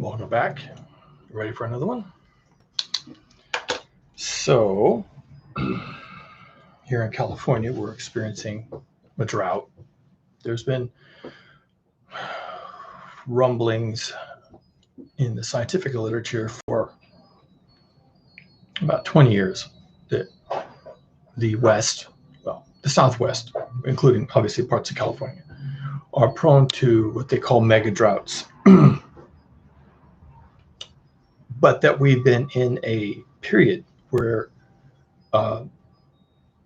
Welcome back. Ready for another one? So, here in California, we're experiencing a drought. There's been rumblings in the scientific literature for about 20 years that the West, well, the Southwest, including obviously parts of California, are prone to what they call mega-droughts. But that we've been in a period where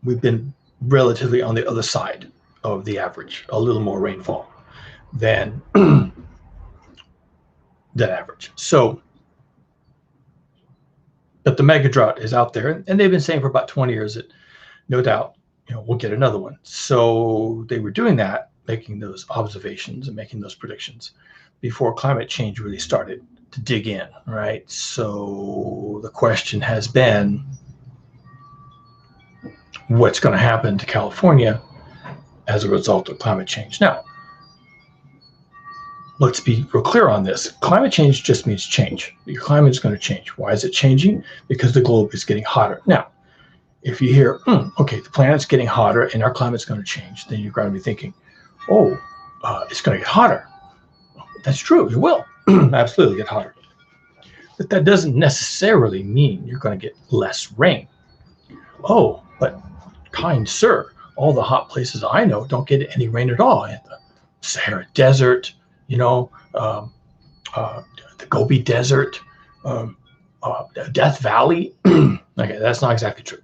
we've been relatively on the other side of the average, a little more rainfall than average. So, but the mega drought is out there, and they've been saying for about 20 years that no doubt, we'll get another one. So they were doing that, making those observations and making those predictions before climate change really started to dig in, right? So the question has been, what's going to happen to California as a result of climate change? Now, let's be real clear on this. Climate change just means change. Your climate is going to change. Why is it changing? Because the globe is getting hotter. Now, if you hear, okay, the planet's getting hotter and our climate's going to change, then you're going to be thinking, it's going to get hotter. That's true, it will absolutely get hotter. But that doesn't necessarily mean you're going to get less rain. Oh, but kind sir, all the hot places I know don't get any rain at all. In the Sahara Desert, the Gobi Desert, Death Valley. Okay, that's not exactly true.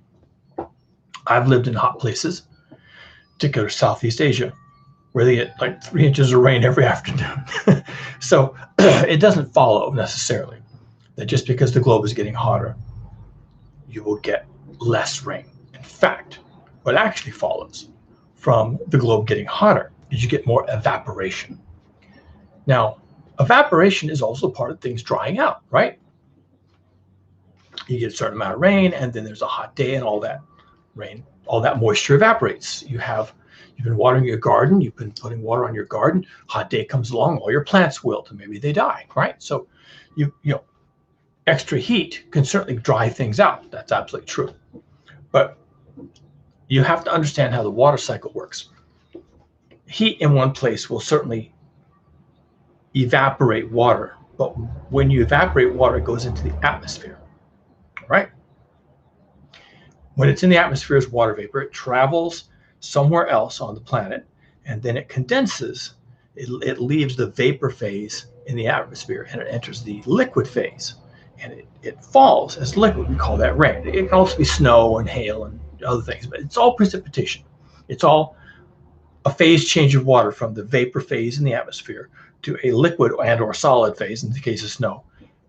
I've lived in hot places, particularly Southeast Asia, where they get like 3 inches of rain every afternoon. So it doesn't follow necessarily that just because the globe is getting hotter, you will get less rain. In fact, what actually follows from the globe getting hotter is you get more evaporation. Now, evaporation is also part of things drying out, right? You get a certain amount of rain, and then there's a hot day, and all that rain, all that moisture evaporates. You've been watering your garden, you've been putting water on your garden, hot day comes along, all your plants wilt, and maybe they die, right? So extra heat can certainly dry things out. That's absolutely true. But you have to understand how the water cycle works. Heat in one place will certainly evaporate water, but when you evaporate water, it goes into the atmosphere, right? When it's in the atmosphere as water vapor, it travels somewhere else on the planet, and then it condenses. It leaves the vapor phase in the atmosphere, and it enters the liquid phase, and it falls as liquid. We call that rain. It can also be snow and hail and other things, but it's all precipitation. It's all a phase change of water from the vapor phase in the atmosphere to a liquid and or solid phase in the case of snow,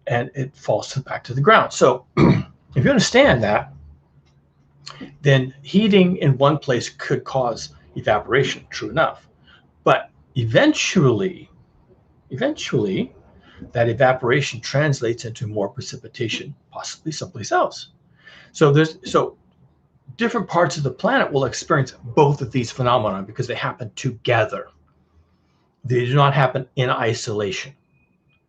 and it falls back to the ground. So if you understand that, then heating in one place could cause evaporation, true enough. But eventually, that evaporation translates into more precipitation, possibly someplace else. So different parts of the planet will experience both of these phenomena because they happen together. They do not happen in isolation.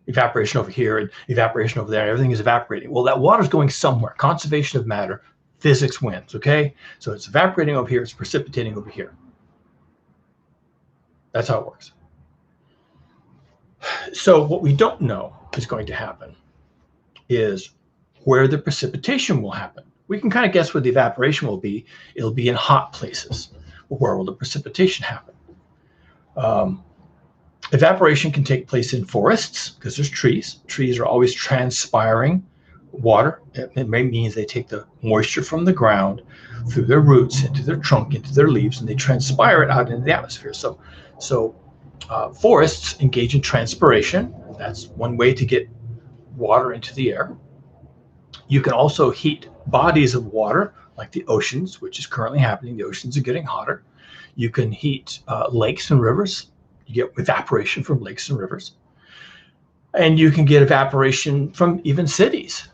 Evaporation over here and evaporation over there, everything is evaporating. Well, that water is going somewhere. Conservation of matter, physics wins, okay? So it's evaporating over here, it's precipitating over here. That's how it works. So what we don't know is going to happen is where the precipitation will happen. We can kind of guess where the evaporation will be. It'll be in hot places. Where will the precipitation happen? Evaporation can take place in forests because there's trees. Trees are always transpiring water. It means they take the moisture from the ground through their roots into their trunk, into their leaves, and they transpire it out into the atmosphere. So forests engage in transpiration. That's one way to get water into the air. You can also heat bodies of water like the oceans, which is currently happening. The oceans are getting hotter. You can heat lakes and rivers. You get evaporation from lakes and rivers. And you can get evaporation from even cities.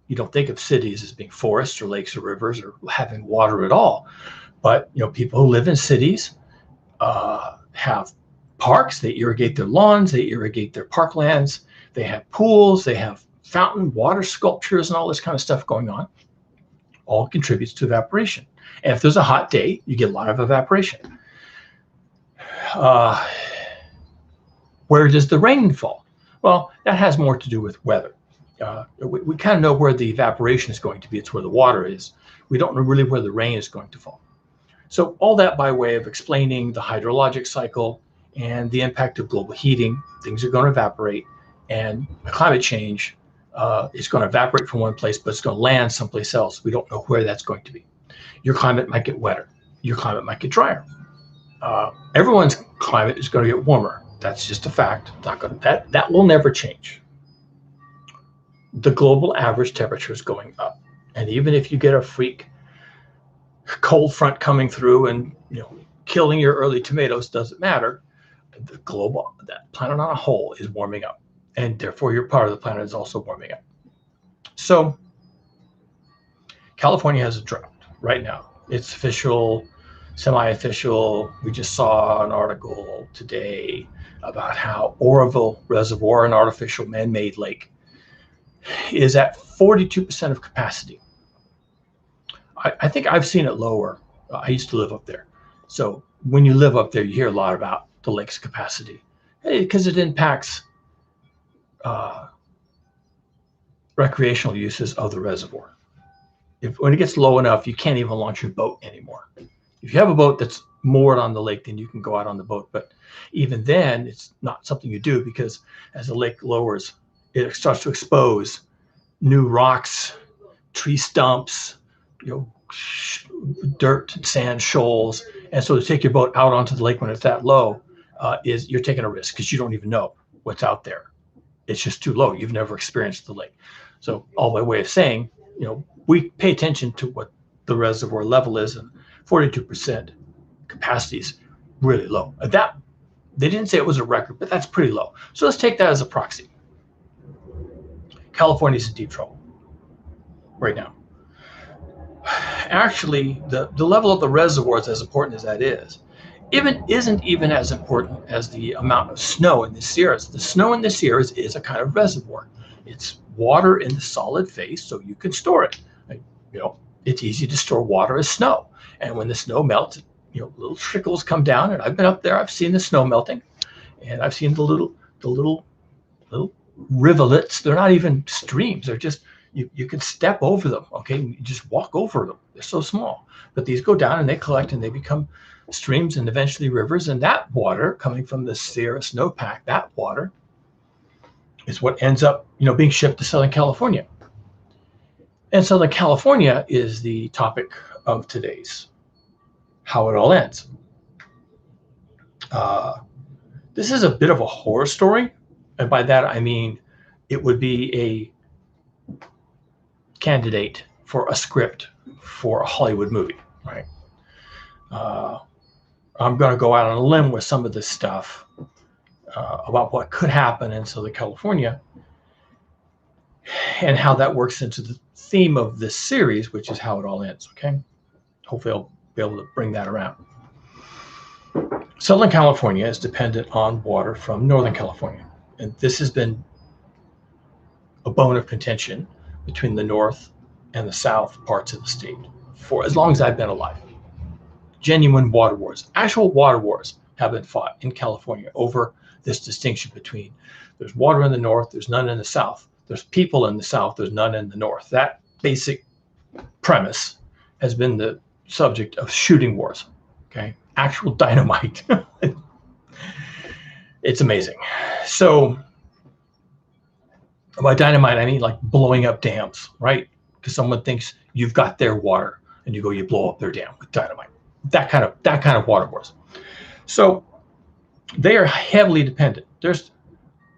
You don't think of cities as being forests or lakes or rivers or having water at all. But people who live in cities have parks, they irrigate their lawns, they irrigate their parklands, they have pools, they have fountain water sculptures and all this kind of stuff going on. All contributes to evaporation. And if there's a hot day, you get a lot of evaporation. Where does the rain fall? Well, that has more to do with weather. We kind of know where the evaporation is going to be. It's where the water is. We don't know really where the rain is going to fall. So all that by way of explaining the hydrologic cycle and the impact of global heating. Things are going to evaporate, and climate change is going to evaporate from one place, but it's going to land someplace else. We don't know where that's going to be. Your climate might get wetter. Your climate might get drier. Everyone's climate is going to get warmer. That's just a fact. That will never change. The global average temperature is going up. And even if you get a freak cold front coming through and killing your early tomatoes, doesn't matter. That planet on a whole is warming up. And therefore your part of the planet is also warming up. So California has a drought right now. It's official, semi-official. We just saw an article today about how Oroville Reservoir, an artificial man-made lake, is at 42% of capacity. I think I've seen it lower. I used to live up there. So when you live up there, you hear a lot about the lake's capacity because it impacts recreational uses of the reservoir. When it gets low enough, you can't even launch your boat anymore. If you have a boat that's moored on the lake, then you can go out on the boat. But even then, it's not something you do because as the lake lowers, it starts to expose new rocks, tree stumps, dirt, sand, shoals. And so to take your boat out onto the lake when it's that low, you're taking a risk because you don't even know what's out there. It's just too low. You've never experienced the lake. So all by way of saying, we pay attention to what the reservoir level is, and 42% capacity is really low. They didn't say it was a record, but that's pretty low. So let's take that as a proxy. California's in deep trouble right now. Actually, the level of the reservoirs, as important as that is, isn't even as important as the amount of snow in the Sierras. The snow in the Sierras is a kind of reservoir. It's water in the solid phase, so you can store it. It's easy to store water as snow. And when the snow melts, little trickles come down. And I've been up there. I've seen the snow melting, and I've seen the little rivulets. They're not even streams. They're just you can step over them. Okay, you just walk over them. They're so small, but these go down and they collect and they become streams and eventually rivers. And that water coming from the Sierra snowpack, that water is what ends up being shipped to Southern California. And Southern California is the topic of today's How It All Ends. This is a bit of a horror story. And by that, I mean, it would be a candidate for a script for a Hollywood movie, right? I'm going to go out on a limb with some of this stuff about what could happen in Southern California and how that works into the theme of this series, which is How It All Ends, okay? Hopefully I'll be able to bring that around. Southern California is dependent on water from Northern California. And this has been a bone of contention between the north and the south parts of the state for as long as I've been alive. Genuine water wars, actual water wars have been fought in California over this distinction between there's water in the north, there's none in the south. There's people in the south, there's none in the north. That basic premise has been the subject of shooting wars, okay? Actual dynamite. It's amazing. So by dynamite, I mean like blowing up dams, right? Because someone thinks you've got their water and you blow up their dam with dynamite. That kind of water wars. So they are heavily dependent. There's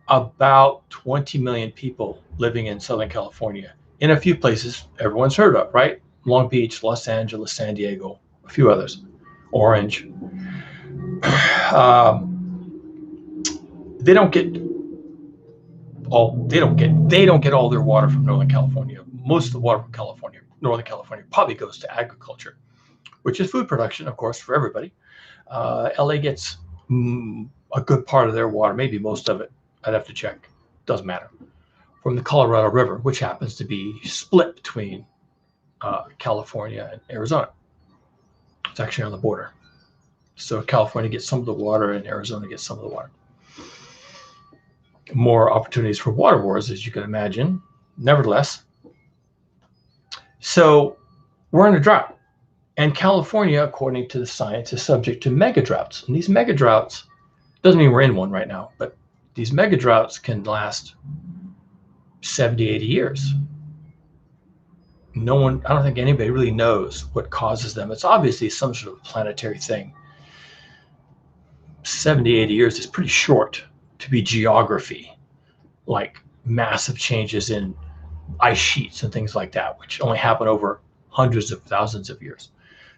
about 20 million people living in Southern California in a few places everyone's heard of, right? Long Beach, Los Angeles, San Diego, a few others, Orange. They don't get all their water from Northern California. Most of the water from Northern California probably goes to agriculture, which is food production, of course, for everybody. LA gets a good part of their water, maybe most of it, I'd have to check, doesn't matter, from the Colorado River, which happens to be split between California and Arizona. It's actually on the border. So California gets some of the water and Arizona gets some of the water. More opportunities for water wars, as you can imagine. Nevertheless, so we're in a drought. And California, according to the science, is subject to mega-droughts. And these mega-droughts, doesn't mean we're in one right now, but these mega-droughts can last 70, 80 years. I don't think anybody really knows what causes them. It's obviously some sort of planetary thing. 70, 80 years is pretty short to be geography, like massive changes in ice sheets and things like that, which only happen over hundreds of thousands of years.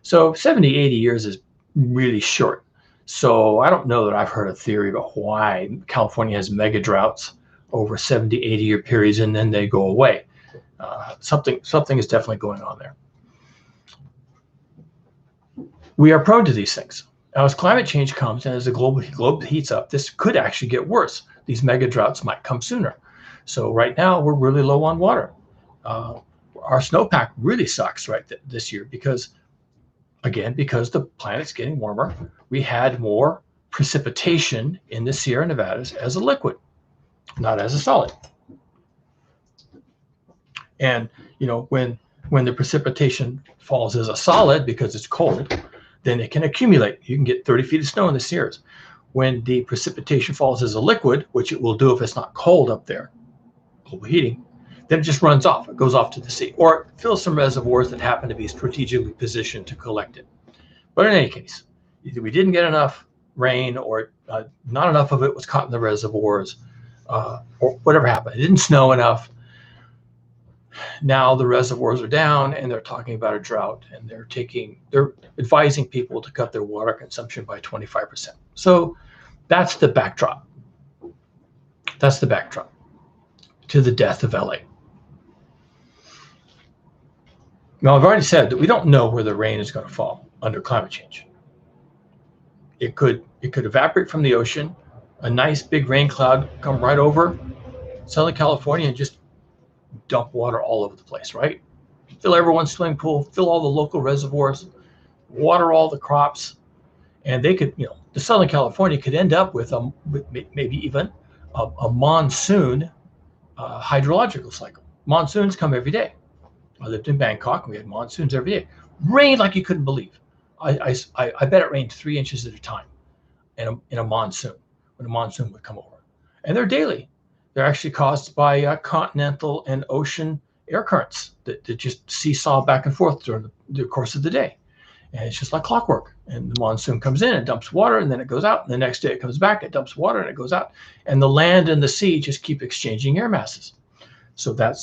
So 70, 80 years is really short. So I don't know that I've heard a theory about why California has mega droughts over 70, 80 year periods and then they go away. Something is definitely going on there. We are prone to these things. Now, as climate change comes and as the globe heats up, this could actually get worse. These mega droughts might come sooner. So right now we're really low on water. Our snowpack really sucks this year because the planet's getting warmer. We had more precipitation in the Sierra Nevadas as a liquid, not as a solid. And when the precipitation falls as a solid because it's cold, then it can accumulate. You can get 30 feet of snow in the Sierras. When the precipitation falls as a liquid, which it will do if it's not cold up there, global heating, then it just runs off. It goes off to the sea, or it fills some reservoirs that happen to be strategically positioned to collect it. But in any case, either we didn't get enough rain, or not enough of it was caught in the reservoirs, or whatever happened. It didn't snow enough. Now the reservoirs are down, and they're talking about a drought, and they're advising people to cut their water consumption by 25%. So that's the backdrop. That's the backdrop to the death of LA. Now, I've already said that we don't know where the rain is going to fall under climate change. It could evaporate from the ocean, a nice big rain cloud come right over Southern California and just dump water all over the place, right? Fill everyone's swimming pool, fill all the local reservoirs, water all the crops, and they could, the Southern California could end up with maybe even a monsoon hydrological cycle. Monsoons come every day. I lived in Bangkok and we had monsoons every day. Rained like you couldn't believe. I bet it rained 3 inches at a time in a monsoon, when a monsoon would come over. And they're daily. They're actually caused by continental and ocean air currents that just seesaw back and forth during the course of the day. And it's just like clockwork. And the monsoon comes in and dumps water, and then it goes out. And the next day it comes back, it dumps water, and it goes out. And the land and the sea just keep exchanging air masses. So that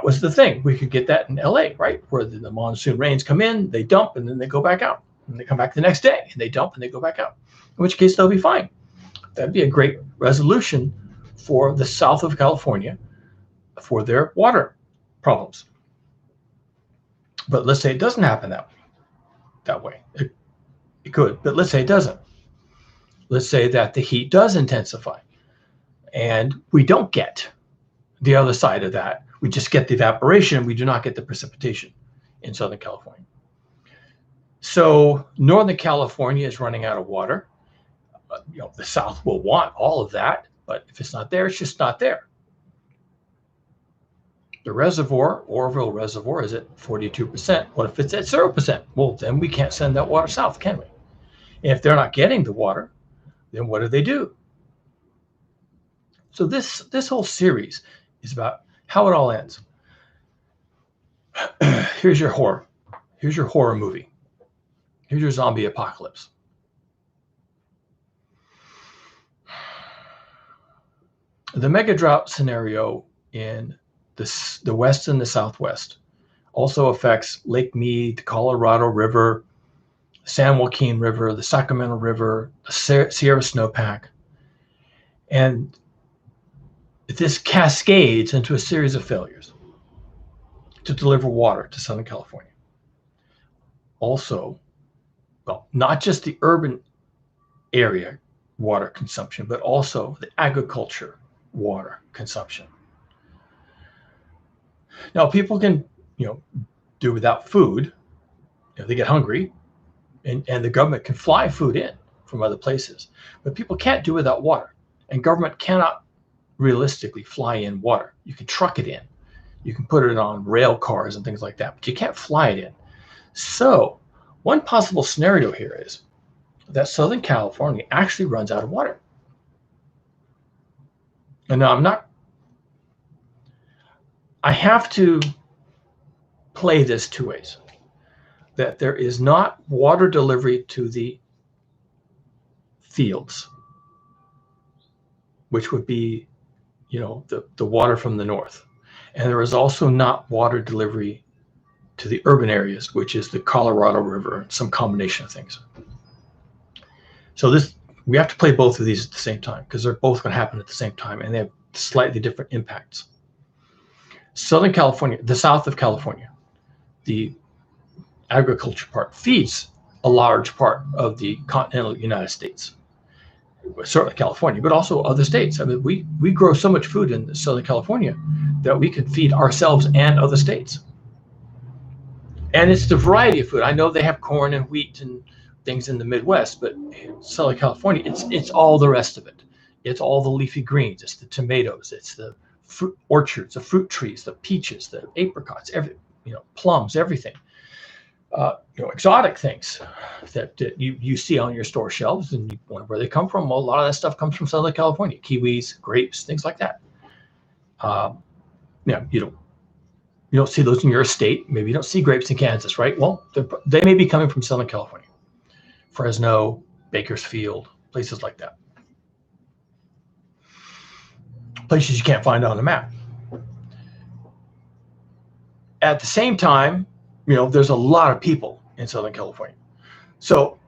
was the thing. We could get that in LA, right? Where the monsoon rains come in, they dump, and then they go back out. And they come back the next day, and they dump, and they go back out. In which case, they'll be fine. That'd be a great resolution for the south of California for their water problems. But let's say it doesn't happen that way. It could, but let's say it doesn't. Let's say that the heat does intensify, and we don't get the other side of that. We just get the evaporation. We do not get the precipitation in Southern California. So Northern California is running out of water. The South will want all of that, but if it's not there, it's just not there. The reservoir, Oroville Reservoir, is at 42%. What if it's at 0%? Well, then we can't send that water south, can we? And if they're not getting the water, then what do? So this whole series is about how it all ends. Here's your horror. Here's your horror movie. Here's your zombie apocalypse. The mega drought scenario in the West and the Southwest also affects Lake Mead, the Colorado River, San Joaquin River, the Sacramento River, the Sierra Snowpack. And this cascades into a series of failures to deliver water to Southern California. Also, well, not just the urban area water consumption, but also the agriculture water consumption. Now, people can, do without food if they get hungry, and the government can fly food in from other places, but people can't do without water, and government cannot realistically fly in water. You can truck it in, you can put it on rail cars and things like that, but you can't fly it in. So one possible scenario here is that Southern California actually runs out of water. And now I have to play this two ways. That there is not water delivery to the fields, which would be, the water from the north. And there is also not water delivery to the urban areas, which is the Colorado River, some combination of things. So we have to play both of these at the same time, because they're both going to happen at the same time, and they have slightly different impacts. Southern California, the south of California, the agriculture part feeds a large part of the continental United States, certainly California, but also other states. I mean, we grow so much food in Southern California that we could feed ourselves and other states. And it's the variety of food. I know they have corn and wheat and things in the Midwest, but in Southern California, it's all the rest of it. It's all the leafy greens, it's the tomatoes, it's the fruit orchards, the fruit trees, the peaches, the apricots, plums, everything. Exotic things that you see on your store shelves, and you wonder where they come from. Well, a lot of that stuff comes from Southern California: kiwis, grapes, things like that. You don't see those in your state. Maybe you don't see grapes in Kansas, right? Well, they may be coming from Southern California, Fresno, Bakersfield, places like that. Places you can't find on the map. At the same time, there's a lot of people in Southern California. So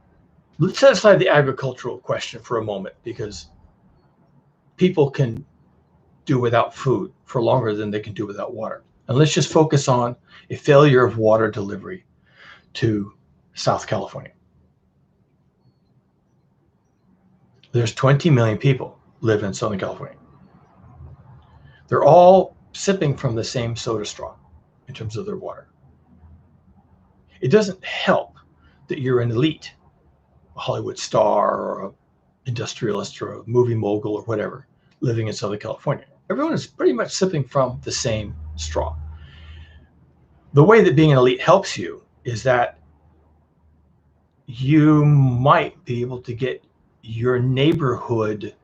let's set aside the agricultural question for a moment, because people can do without food for longer than they can do without water. And let's just focus on a failure of water delivery to South California. There's 20 million people live in Southern California. They're all sipping from the same soda straw in terms of their water. It doesn't help that you're an elite, a Hollywood star or an industrialist or a movie mogul or whatever, living in Southern California. Everyone is pretty much sipping from the same straw. The way that being an elite helps you is that you might be able to get your neighborhood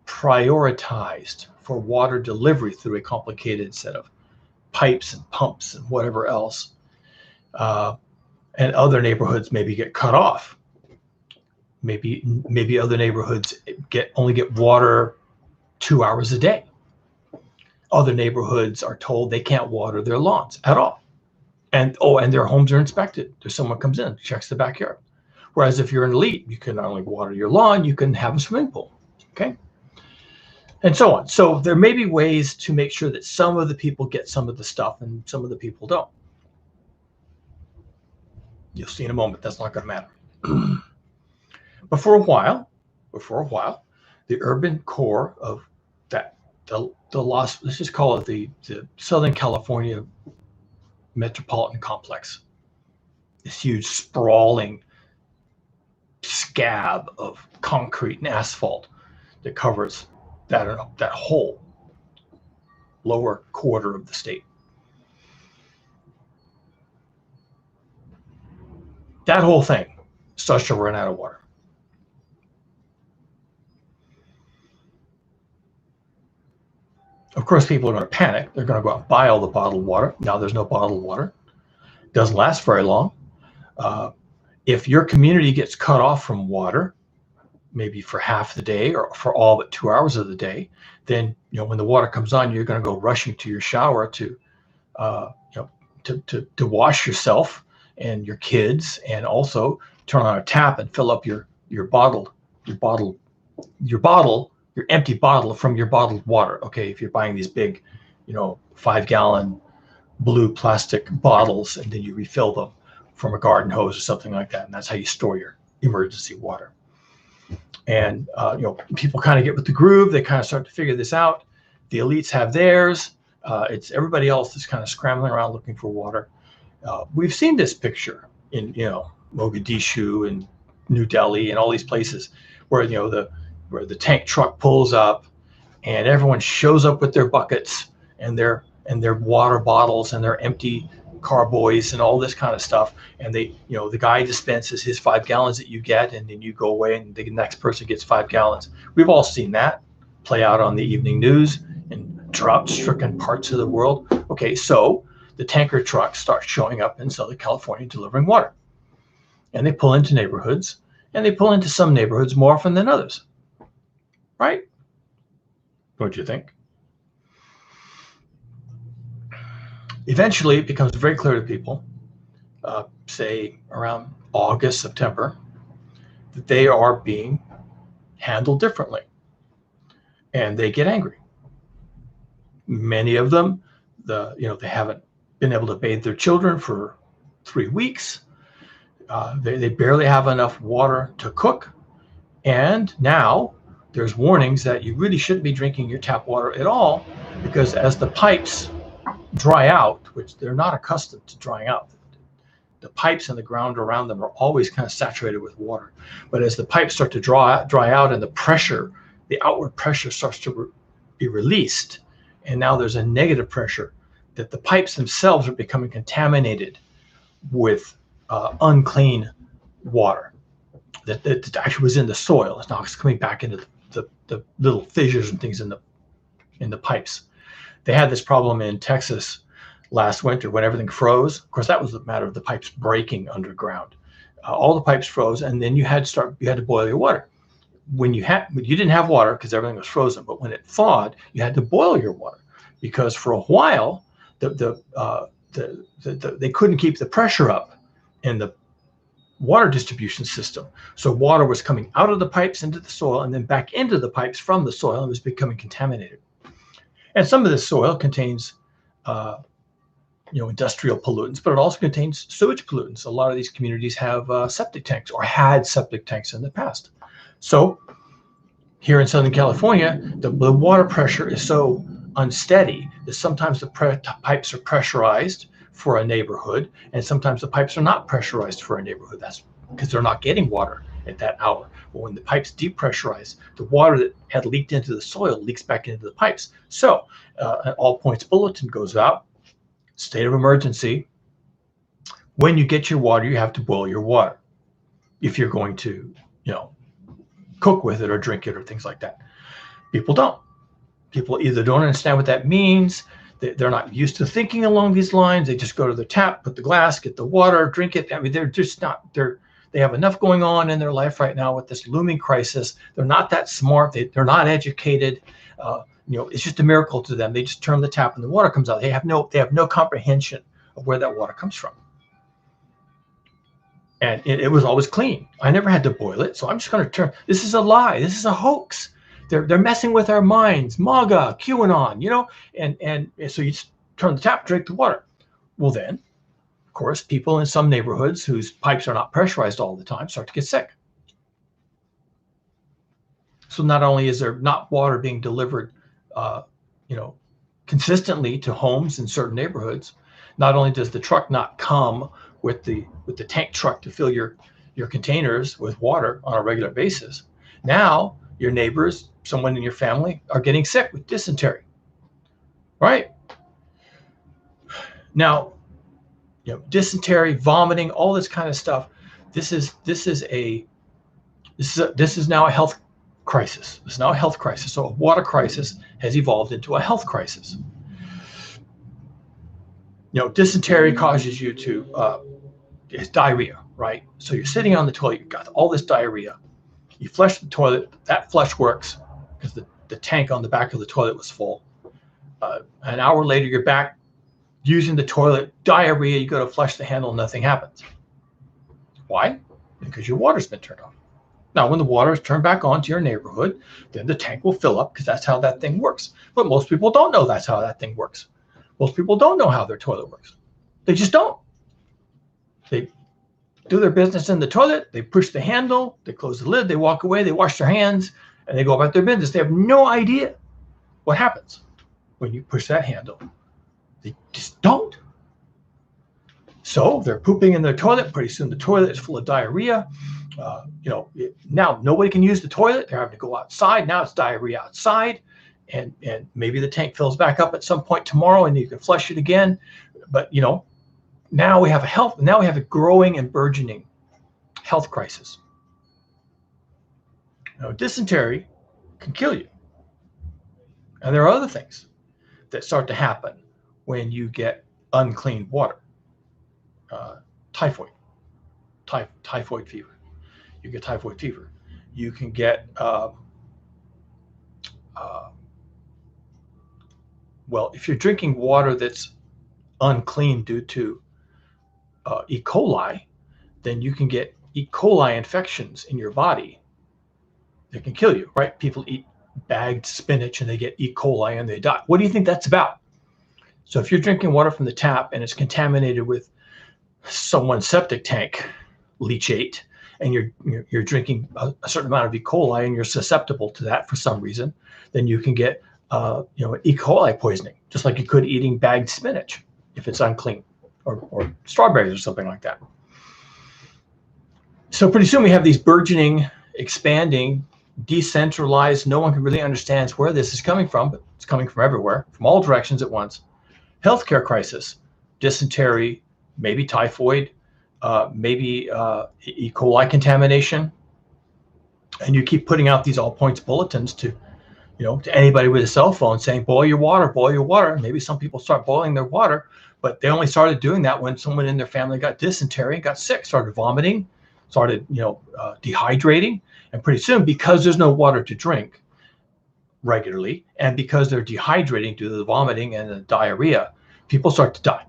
prioritized for water delivery through a complicated set of pipes and pumps and whatever else. And other neighborhoods maybe get cut off. Maybe other neighborhoods only get water 2 hours a day. Other neighborhoods are told they can't water their lawns at all. And their homes are inspected. There's someone comes in, checks the backyard. Whereas if you're an elite, you can not only water your lawn, you can have a swimming pool. Okay? And so on. So there may be ways to make sure that some of the people get some of the stuff and some of the people don't. You'll see in a moment, that's not going to matter. But for a while, the urban core of let's just call it the Southern California metropolitan complex, this huge sprawling scab of concrete and asphalt that covers that whole lower quarter of the state. That whole thing starts to run out of water. Of course, people are going to panic. They're going to go out and buy all the bottled water. Now there's no bottled water. It doesn't last very long. If your community gets cut off from water, maybe for half the day or for all but 2 hours of the day, then when the water comes on, you're going to go rushing to your shower to wash yourself and your kids, and also turn on a tap and fill up your empty bottle from your bottled water. Okay, if you're buying these big, 5-gallon blue plastic bottles, and then you refill them from a garden hose or something like that, and that's how you store your emergency water. And people kind of get with the groove. They kind of start to figure this out. The elites have theirs. It's everybody else that's kind of scrambling around looking for water. We've seen this picture in Mogadishu and New Delhi and all these places where where the tank truck pulls up and everyone shows up with their buckets and their water bottles and their empty carboys and all this kind of stuff, and the guy dispenses his 5 gallons that you get, and then you go away and the next person gets 5 gallons. We've all seen that play out on the evening news in drought-stricken parts of the world. Okay, so the tanker trucks start showing up in Southern California delivering water, and they pull into neighborhoods, and they pull into some neighborhoods more often than others, right? What do you think? Eventually, it becomes very clear to people, say around August, September, that they are being handled differently, and they get angry. Many of them, they haven't been able to bathe their children for 3 weeks. They barely have enough water to cook, and now there's warnings that you really shouldn't be drinking your tap water at all, because as the pipes dry out, which they're not accustomed to drying out. The pipes and the ground around them are always kind of saturated with water. But as the pipes start to dry out and the outward pressure starts to be released, and now there's a negative pressure, that the pipes themselves are becoming contaminated with unclean water that actually was in the soil. It's now coming back into the little fissures and things in the pipes. They had this problem in Texas last winter when everything froze. Of course, that was the matter of the pipes breaking underground. All the pipes froze, and then you had to boil your water. When you didn't have water because everything was frozen, but when it thawed, you had to boil your water, because for a while they couldn't keep the pressure up in the water distribution system. So water was coming out of the pipes into the soil and then back into the pipes from the soil, and was becoming contaminated. And some of this soil contains, industrial pollutants, but it also contains sewage pollutants. A lot of these communities have septic tanks, or had septic tanks in the past. So here in Southern California, the water pressure is so unsteady that sometimes the pipes are pressurized for a neighborhood, and sometimes the pipes are not pressurized for a neighborhood. That's because they're not getting water at that hour. But when the pipes depressurize, the water that had leaked into the soil leaks back into the pipes. So an all points bulletin goes out, state of emergency. When you get your water, you have to boil your water if you're going to, cook with it or drink it or things like that. People don't. People either don't understand what that means. They're not used to thinking along these lines. They just go to the tap, put the glass, get the water, drink it. I mean, they're just not, they have enough going on in their life right now with this looming crisis. They're not that smart. They're not educated. It's just a miracle to them. They just turn the tap and the water comes out. They have no comprehension of where that water comes from. And it was always clean. I never had to boil it. So I'm just going to turn. This is a lie. This is a hoax. They're messing with our minds. MAGA, QAnon, and so you just turn the tap, drink the water. Well, then, of course, people in some neighborhoods whose pipes are not pressurized all the time start to get sick. So not only is there not water being delivered, consistently to homes in certain neighborhoods, not only does the truck not come with the tank truck to fill your containers with water on a regular basis, now your neighbors, someone in your family, are getting sick with dysentery, right? Now, dysentery, vomiting, all this kind of stuff. This is now a health crisis. It's now a health crisis. So a water crisis has evolved into a health crisis. Dysentery causes you to it's diarrhea, right? So you're sitting on the toilet, you've got all this diarrhea. You flush the toilet, that flush works because the tank on the back of the toilet was full. An hour later, you're back using the toilet, diarrhea, you go to flush the handle, nothing happens. Why? Because your water's been turned off. Now, when the water is turned back on to your neighborhood, then the tank will fill up because that's how that thing works. But most people don't know that's how that thing works. Most people don't know how their toilet works. They just don't. do their business in the toilet. They push the handle, they close the lid, they walk away, they wash their hands, and they go about their business. They have no idea what happens when you push that handle. They just don't. So they're pooping in their toilet. Pretty soon the toilet is full of diarrhea. Now nobody can use the toilet. They're having to go outside. Now it's diarrhea outside. And maybe the tank fills back up at some point tomorrow and you can flush it again. But, now we have a growing and burgeoning health crisis. Dysentery can kill you. And there are other things that start to happen when you get unclean water. Typhoid fever. You get typhoid fever. You can get, if you're drinking water that's unclean due to E. coli, then you can get E. coli infections in your body that can kill you, right? People eat bagged spinach and they get E. coli and they die. What do you think that's about? So if you're drinking water from the tap and it's contaminated with someone's septic tank leachate, and you're drinking a certain amount of E. coli and you're susceptible to that for some reason, then you can get E. coli poisoning, just like you could eating bagged spinach if it's unclean, or strawberries or something like that. So pretty soon we have these burgeoning, expanding, decentralized, no one can really understand where this is coming from, but it's coming from everywhere, from all directions at once. Healthcare crisis, dysentery, maybe typhoid, maybe E. coli contamination. And you keep putting out these all points bulletins to anybody with a cell phone saying, boil your water, boil your water. Maybe some people start boiling their water, but they only started doing that when someone in their family got dysentery, got sick, started vomiting, started dehydrating. And pretty soon, because there's no water to drink regularly, and because they're dehydrating due to the vomiting and the diarrhea, people start to die.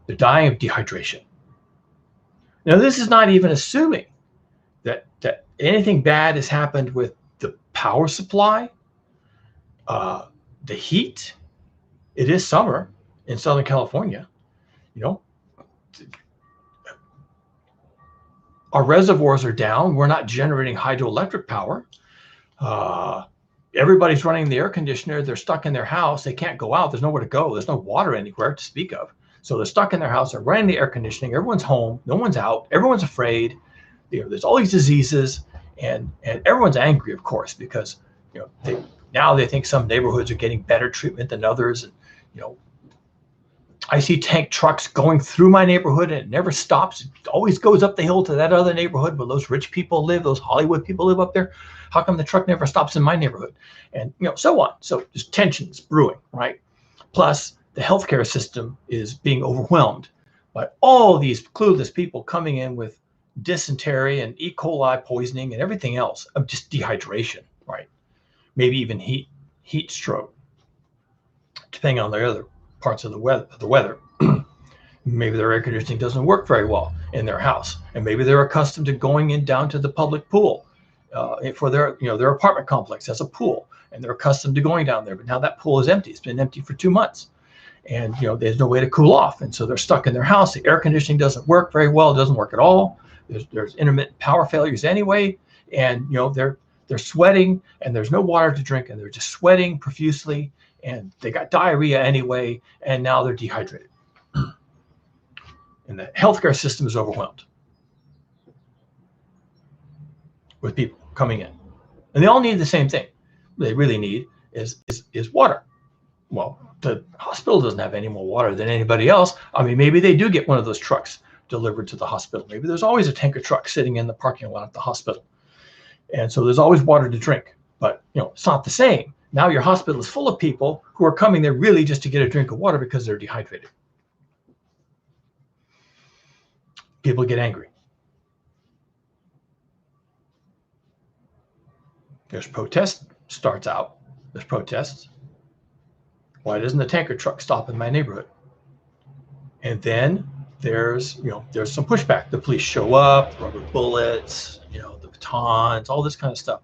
They're dying of dehydration. Now, this is not even assuming that anything bad has happened with the power supply, the heat. It is summer in Southern California. Our reservoirs are down. We're not generating hydroelectric power. Everybody's running the air conditioner. They're stuck in their house. They can't go out. There's nowhere to go. There's no water anywhere to speak of. So they're stuck in their house. They're running the air conditioning. Everyone's home. No one's out. Everyone's afraid. There's all these diseases, and everyone's angry, of course, because they think some neighborhoods are getting better treatment than others. And I see tank trucks going through my neighborhood and it never stops. It always goes up the hill to that other neighborhood where those rich people live, those Hollywood people live up there. How come the truck never stops in my neighborhood? And so on. So there's tensions brewing, right? Plus the healthcare system is being overwhelmed by all these clueless people coming in with dysentery and E. coli poisoning and everything else of just dehydration, right? Maybe even heat stroke, depending on the other parts of the weather. Maybe their air conditioning doesn't work very well in their house, and maybe they're accustomed to going in down to the public pool for their apartment complex has a pool, and they're accustomed to going down there. But now that pool is empty. It's been empty for 2 months, and there's no way to cool off, and so they're stuck in their house. The air conditioning doesn't work very well. It doesn't work at all. There's intermittent power failures anyway, and they're sweating, and there's no water to drink, and they're just sweating profusely, and they got diarrhea anyway, and now they're dehydrated. And the healthcare system is overwhelmed with people coming in, and they all need the same thing. What they really need is water. Well, the hospital doesn't have any more water than anybody else. I mean, maybe they do get one of those trucks delivered to the hospital. Maybe there's always a tanker truck sitting in the parking lot at the hospital, and so there's always water to drink. But it's not the same. Now your hospital is full of people who are coming there really just to get a drink of water because they're dehydrated. People get angry. There's protest starts out. There's protests. Why doesn't the tanker truck stop in my neighborhood? And then there's some pushback. The police show up, rubber bullets, the batons, all this kind of stuff.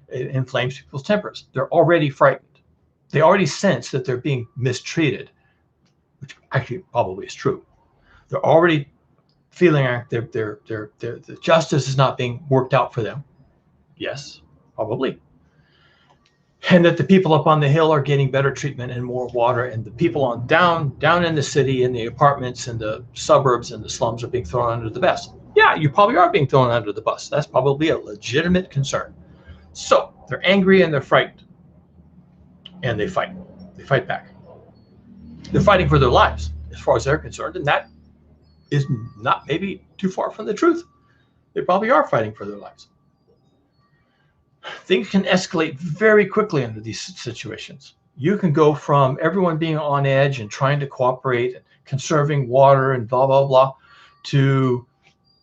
It inflames people's tempers. They're already frightened. They already sense that they're being mistreated, which actually probably is true. They're already feeling like the justice is not being worked out for them. Yes, probably. And that the people up on the hill are getting better treatment and more water, and the people on down in the city, in the apartments and the suburbs and the slums are being thrown under the bus. Yeah, you probably are being thrown under the bus. That's probably a legitimate concern. So they're angry and they're frightened, and they fight. They fight back. They're fighting for their lives, as far as they're concerned, and that is not maybe too far from the truth. They probably are fighting for their lives. Things can escalate very quickly under these situations. You can go from everyone being on edge and trying to cooperate and conserving water and blah, blah, blah, to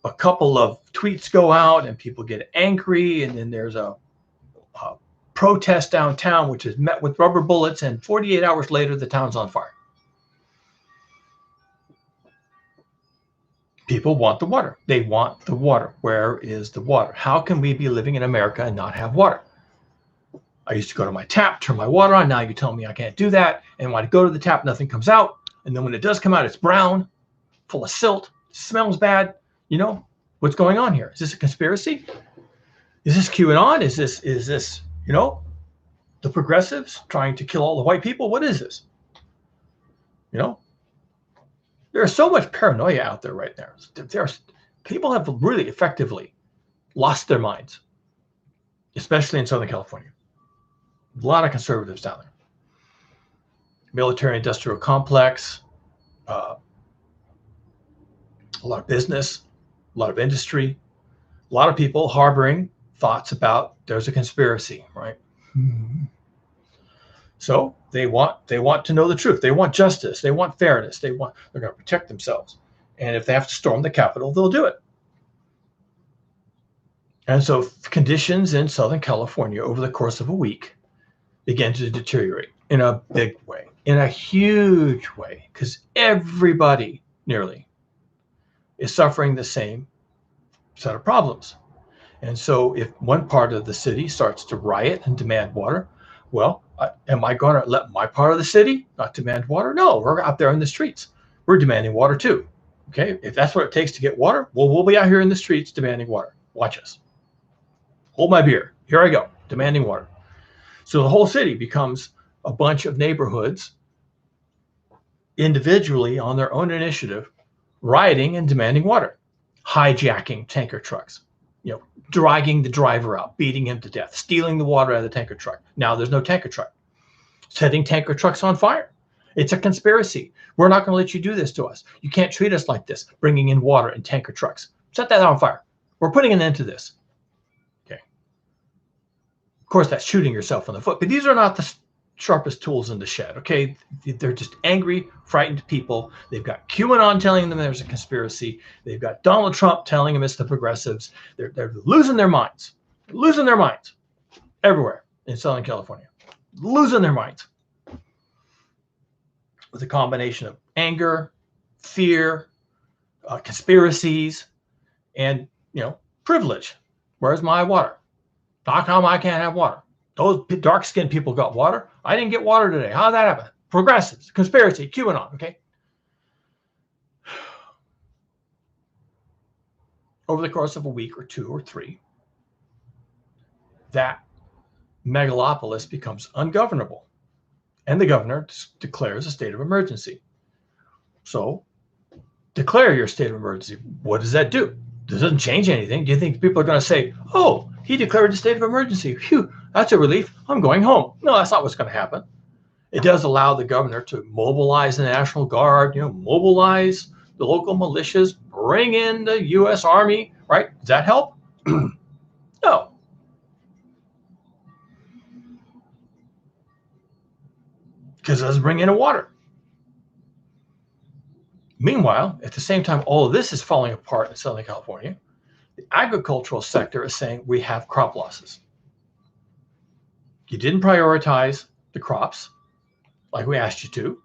a couple of tweets go out and people get angry, and then there's a protest downtown, which is met with rubber bullets, and 48 hours later, the town's on fire. People want the water. They want the water. Where is the water? How can we be living in America and not have water? I used to go to my tap, turn my water on. Now you tell me I can't do that. And when I go to the tap, nothing comes out. And then when it does come out, it's brown, full of silt, smells bad. You know, what's going on here? Is this a conspiracy? Is this QAnon? Is this, you know, the progressives trying to kill all the white people? What is this? You know? There's so much paranoia out there right now. People have really effectively lost their minds, especially in Southern California. A lot of conservatives down there. Military-industrial complex, a lot of business, a lot of industry, a lot of people harboring thoughts about there's a conspiracy, right? So they want to know the truth. They want justice. They want fairness. They're going to protect themselves. And if they have to storm the Capitol, they'll do it. And so conditions in Southern California over the course of a week began to deteriorate in a big way, in a huge way, because everybody nearly is suffering the same set of problems. And so if one part of the city starts to riot and demand water, well, am I going to let my part of the city not demand water? No, we're out there in the streets. We're demanding water too. Okay, if that's what it takes to get water, well, we'll be out here in the streets demanding water. Watch us. Hold my beer. Here I go, demanding water. So the whole city becomes a bunch of neighborhoods individually on their own initiative, rioting and demanding water, hijacking tanker trucks, you know, dragging the driver out, beating him to death, stealing the water out of the tanker truck. Now there's no tanker truck. Setting tanker trucks on fire. It's a conspiracy. We're not going to let you do this to us. You can't treat us like this, bringing in water in tanker trucks. Set that on fire. We're putting an end to this. Okay. Of course, that's shooting yourself in the foot, but these are not the sharpest tools in the shed. Okay. They're just angry, frightened people. They've got QAnon telling them there's a conspiracy. They've got Donald Trump telling them it's the progressives. They're losing their minds, everywhere in Southern California, losing their minds with a combination of anger, fear, conspiracies, and, you know, privilege. Where's my water? How come I can't have water? Those dark-skinned people got water. I didn't get water today. How did that happen? Progressives, conspiracy, QAnon, okay? Over the course of a week or two or three, that megalopolis becomes ungovernable. And the governor declares a state of emergency. So declare your state of emergency. What does that do? It doesn't change anything. Do you think people are going to say, oh, he declared a state of emergency. Phew, that's a relief. I'm going home. No, that's not what's going to happen. It does allow the governor to mobilize the National Guard, you know, mobilize the local militias, bring in the U.S. Army, right? Does that help? No. Because it doesn't bring in water. Meanwhile, at the same time, all of this is falling apart in Southern California. The agricultural sector is saying we have crop losses. You didn't prioritize the crops like we asked you to.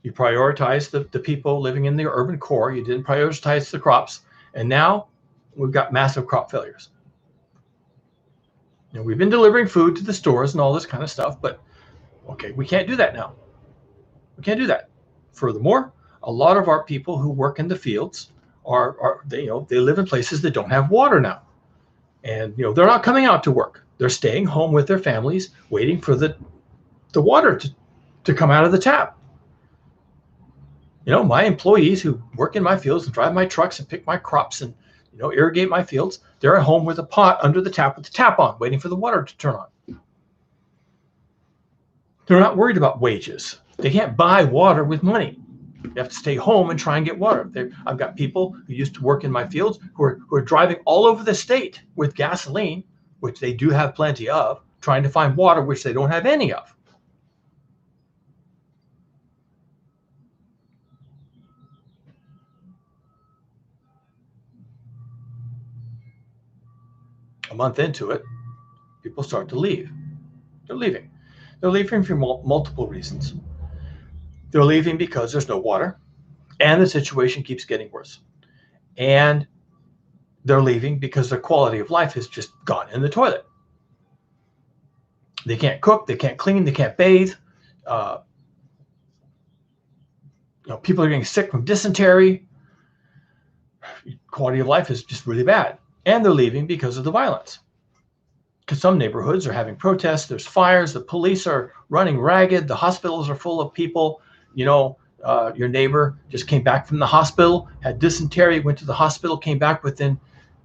You prioritized the people living in the urban core. You didn't prioritize the crops. And now we've got massive crop failures. You know, we've been delivering food to the stores and all this kind of stuff, but okay, we can't do that now. We can't do that. Furthermore, a lot of our people who work in the fields are they, they live in places that don't have water now. And, they're not coming out to work. They're staying home with their families, waiting for the water to come out of the tap. My employees who work in my fields and drive my trucks and pick my crops and, irrigate my fields, they're at home with a pot under the tap with the tap on, waiting for the water to turn on. They're not worried about wages. They can't buy water with money. You have to stay home and try and get water. I've got people who used to work in my fields who are driving all over the state with gasoline, which they do have plenty of, trying to find water, which they don't have any of. A month into it, people start to leave. They're leaving. They're leaving for multiple reasons. They're leaving because there's no water, and the situation keeps getting worse. And they're leaving because their quality of life has just gone in the toilet. They can't cook, they can't clean, they can't bathe. People are getting sick from dysentery. Quality of life is just really bad. And they're leaving because of the violence. Because some neighborhoods are having protests, there's fires, the police are running ragged, the hospitals are full of people. Your neighbor just came back from the hospital, had dysentery, went to the hospital, came back within,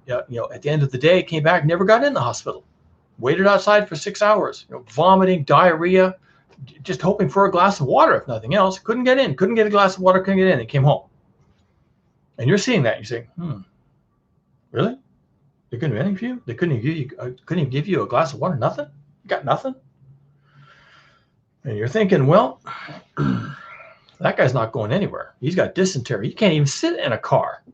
at the end of the day, came back, never got in the hospital. Waited outside for 6 hours, vomiting, diarrhea, just hoping for a glass of water, if nothing else. Couldn't get in, couldn't get a glass of water, couldn't get in, and came home. And you're seeing that, you're saying, really? They couldn't do anything for you? They couldn't even give you a glass of water? Nothing? You got nothing? And you're thinking, well, that guy's not going anywhere. He's got dysentery. He can't even sit in a car.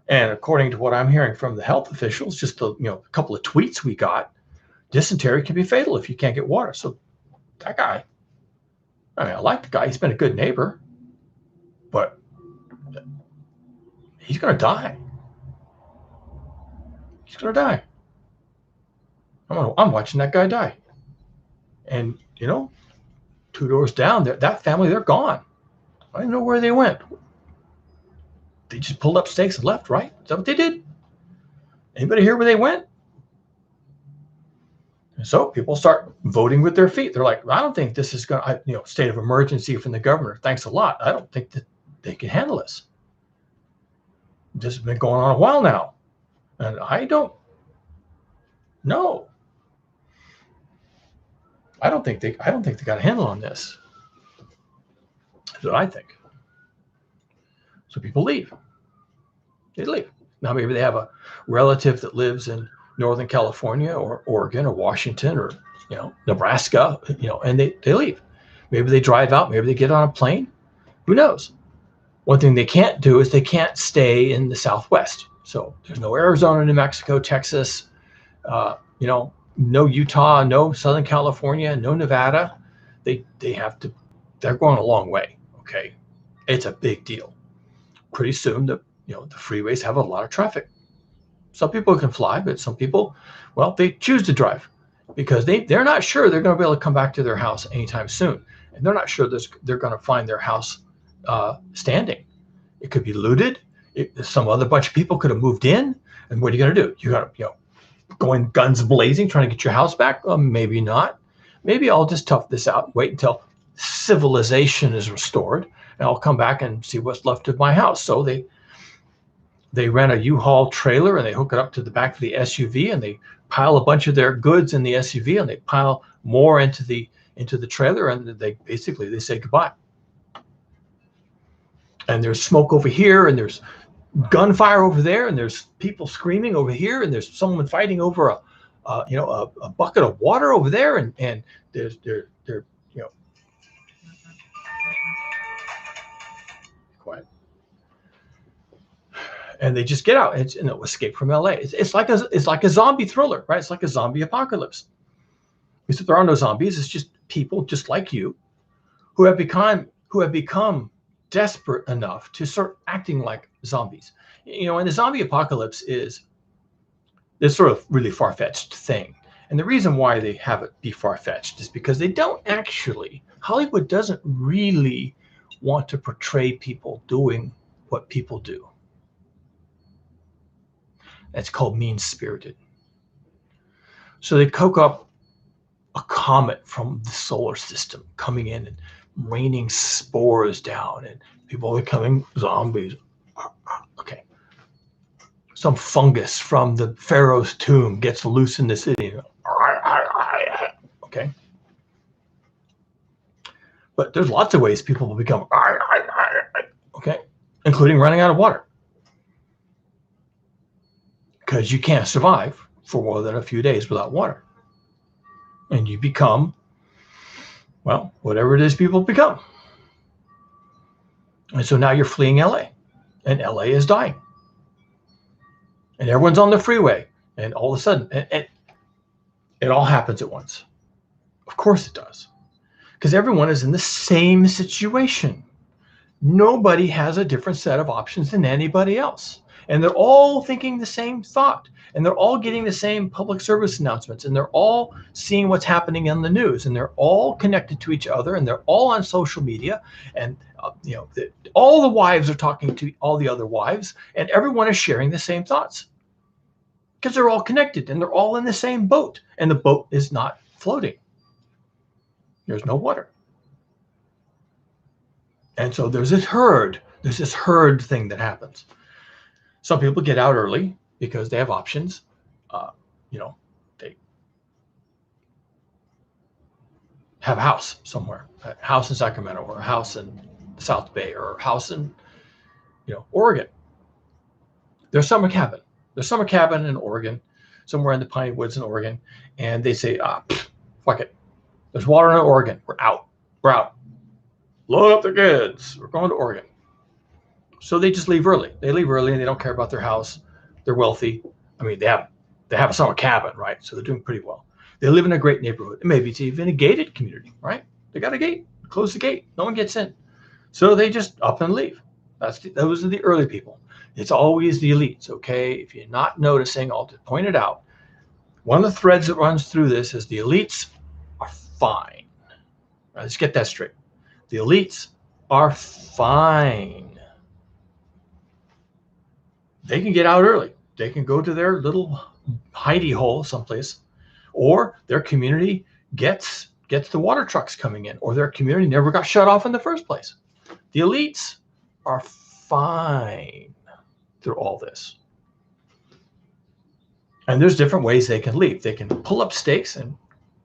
And according to what I'm hearing from the health officials, just a couple of tweets we got, dysentery can be fatal if you can't get water. So that guy, I like the guy. He's been a good neighbor, but he's going to die. He's going to die. I'm watching that guy die. And, 2 doors down, that family, they're gone. I don't know where they went. They just pulled up stakes and left, right? Is that what they did? Anybody hear where they went? And so people start voting with their feet. They're like, I don't think this is going to, state of emergency from the governor. Thanks a lot. I don't think that they can handle this. This has been going on a while now. And I don't know. I don't think they got a handle on this. That's what I think. So people leave. They leave. Now maybe they have a relative that lives in Northern California or Oregon or Washington or Nebraska, and they leave. Maybe they drive out, maybe they get on a plane. Who knows? One thing they can't do is they can't stay in the Southwest. So there's no Arizona, New Mexico, Texas, no Utah, no Southern California, no Nevada. They're going a long way. Okay. It's a big deal. Pretty soon the freeways have a lot of traffic. Some people can fly, but some people, they choose to drive because they're not sure they're going to be able to come back to their house anytime soon. And they're not sure they're going to find their house standing. It could be looted. Some other bunch of people could have moved in, and what are you going to do? You got to, going guns blazing, trying to get your house back? Well, maybe not. Maybe I'll just tough this out, wait until civilization is restored, and I'll come back and see what's left of my house. So they rent a U-Haul trailer and they hook it up to the back of the SUV, and they pile a bunch of their goods in the SUV, and they pile more into the trailer, and they say goodbye. And there's smoke over here, and there's gunfire over there, and there's people screaming over here, and there's someone fighting over a bucket of water over there, and there's quiet, and they just get out and escape from LA. It's like a zombie thriller, right? It's like a zombie apocalypse. Except there are no zombies. It's just people just like you who have become desperate enough to start acting like zombies. And the zombie apocalypse is this sort of really far-fetched thing. And the reason why they have it be far-fetched is because Hollywood doesn't really want to portray people doing what people do. It's called mean-spirited. So they cook up a comet from the solar system coming in and raining spores down, and people are becoming zombies. Okay. Some fungus from the pharaoh's tomb gets loose in the city. Okay. But there's lots of ways people will become, okay, including running out of water. Because you can't survive for more than a few days without water. And you become, well, whatever it is people become. And so now you're fleeing LA, and LA is dying. And everyone's on the freeway, and all of a sudden, and it all happens at once. Of course it does. Because everyone is in the same situation. Nobody has a different set of options than anybody else. And they're all thinking the same thought. And they're all getting the same public service announcements. And they're all seeing what's happening in the news. And they're all connected to each other. And they're all on social media. And all the wives are talking to all the other wives. And everyone is sharing the same thoughts. Because they're all connected. And they're all in the same boat. And the boat is not floating. There's no water. And so there's this herd thing that happens. Some people get out early because they have options. They have a house somewhere, a house in Sacramento, or a house in South Bay, or a house in, Oregon. There's summer cabin. There's summer cabin in Oregon, somewhere in the Piney Woods in Oregon, and they say, fuck it. There's water in Oregon. We're out. Load up the kids. We're going to Oregon. So they just leave early. They leave early and they don't care about their house. They're wealthy. I mean, they have a summer cabin, right? So they're doing pretty well. They live in a great neighborhood. Maybe it's even a gated community, right? They got a gate. Close the gate. No one gets in. So they just up and leave. Those are the early people. It's always the elites, okay? If you're not noticing, I'll just point it out. One of the threads that runs through this is the elites are fine. Right, let's get that straight. The elites are fine. They can get out early. They can go to their little hidey hole someplace, or their community gets the water trucks coming in, or their community never got shut off in the first place. The elites are fine through all this. And there's different ways they can leave. They can pull up stakes and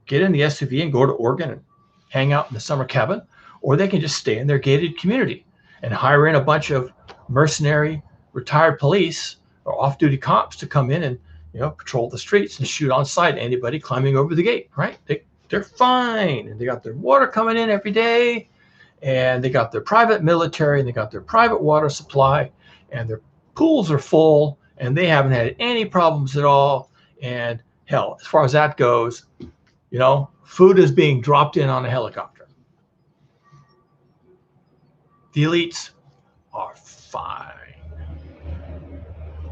get in the SUV and go to Oregon and hang out in the summer cabin, or they can just stay in their gated community and hire in a bunch of mercenary retired police or off-duty cops to come in and patrol the streets and shoot on sight anybody climbing over the gate, right? They're fine, and they got their water coming in every day, and they got their private military, and they got their private water supply, and their pools are full, and they haven't had any problems at all. And hell, as far as that goes, food is being dropped in on a helicopter. The elites are fine.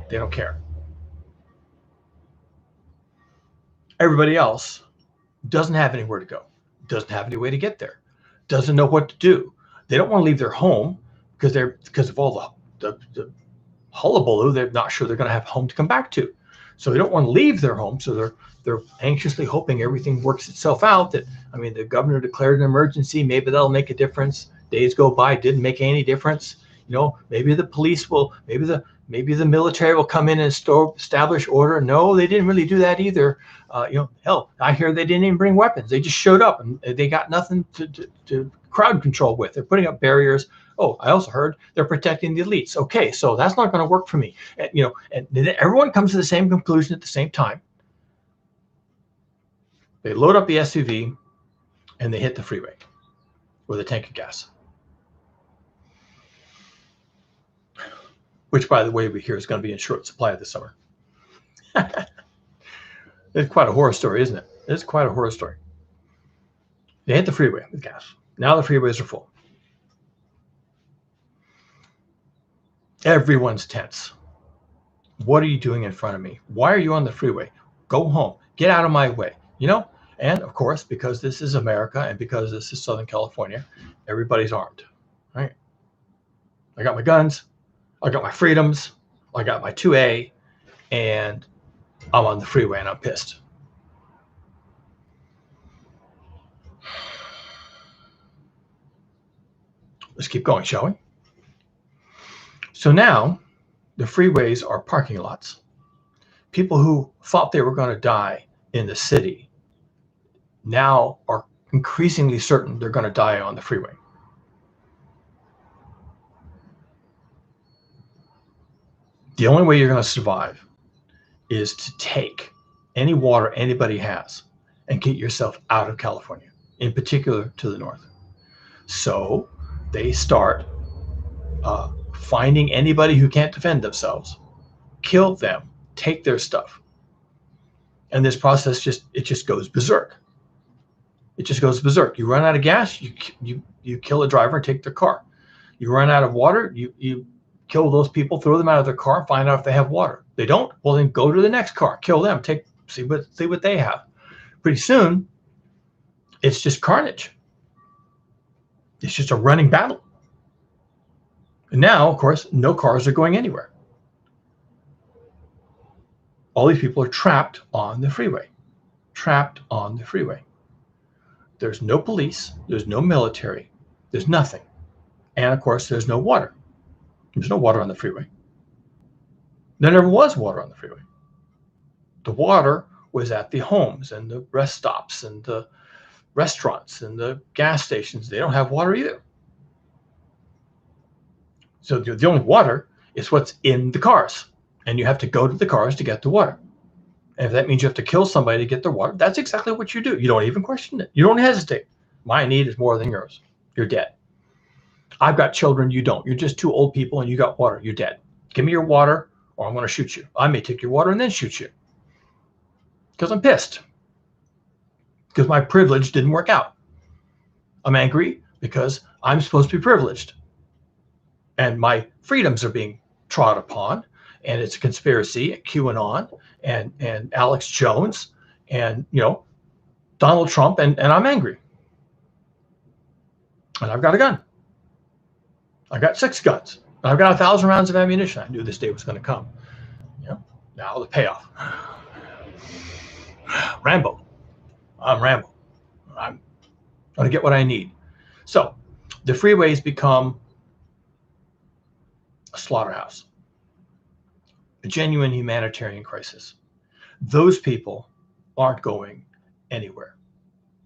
They don't care. Everybody else doesn't have anywhere to go, doesn't have any way to get there, doesn't know what to do. They don't want to leave their home because of all the hullabaloo. They're not sure they're going to have a home to come back to. So they don't want to leave their home. So they're anxiously hoping everything works itself out. The governor declared an emergency. Maybe that'll make a difference. Days go by, didn't make any difference. Maybe the police will, maybe the military will come in and establish order. No, they didn't really do that either. Hell, I hear they didn't even bring weapons. They just showed up and they got nothing to crowd control with. They're putting up barriers. Oh, I also heard they're protecting the elites. Okay, so that's not going to work for me. And then everyone comes to the same conclusion at the same time. They load up the SUV and they hit the freeway with a tank of gas. Which, by the way, we hear is going to be in short supply this summer. It's quite a horror story, isn't it? It's quite a horror story. They hit the freeway with gas. Now the freeways are full. Everyone's tense. What are you doing in front of me? Why are you on the freeway? Go home. Get out of my way. And of course, because this is America and because this is Southern California, everybody's armed, right? I got my guns. I got my freedoms. I got my 2A. and I'm on the freeway and I'm pissed. Let's keep going, shall we? So now the freeways are parking lots. People who thought they were going to die in the city now are increasingly certain they're going to die on the freeway. The only way you're going to survive is to take any water anybody has and get yourself out of California, in particular to the north. So they start finding anybody who can't defend themselves, kill them, take their stuff. And this process just goes berserk. It just goes berserk. You run out of gas, you kill a driver and take their car. You run out of water, you kill those people, throw them out of their car, find out if they have water. They don't, well then go to the next car, kill them, see what they have. Pretty soon, it's just carnage. It's just a running battle. And now, of course, no cars are going anywhere. All these people are trapped on the freeway. Trapped on the freeway. There's no police, there's no military, there's nothing. And of course, there's no water. There's no water on the freeway. There never was water on the freeway. The water was at the homes and the rest stops and the restaurants and the gas stations. They don't have water either. So the only water is what's in the cars. And you have to go to the cars to get the water. And if that means you have to kill somebody to get their water, that's exactly what you do. You don't even question it. You don't hesitate. My need is more than yours. You're dead. I've got children, you don't. You're just two old people and you got water. You're dead. Give me your water or I'm going to shoot you. I may take your water and then shoot you. Because I'm pissed. Because my privilege didn't work out. I'm angry because I'm supposed to be privileged. And my freedoms are being trod upon. And it's a conspiracy at QAnon and Alex Jones and, Donald Trump. And I'm angry. And I've got a gun. I've got 6 guns. And I've got 1,000 rounds of ammunition. I knew this day was going to come. Now the payoff. Rambo. I'm Rambo. I'm going to get what I need. So the freeways become a slaughterhouse, a genuine humanitarian crisis. Those people aren't going anywhere.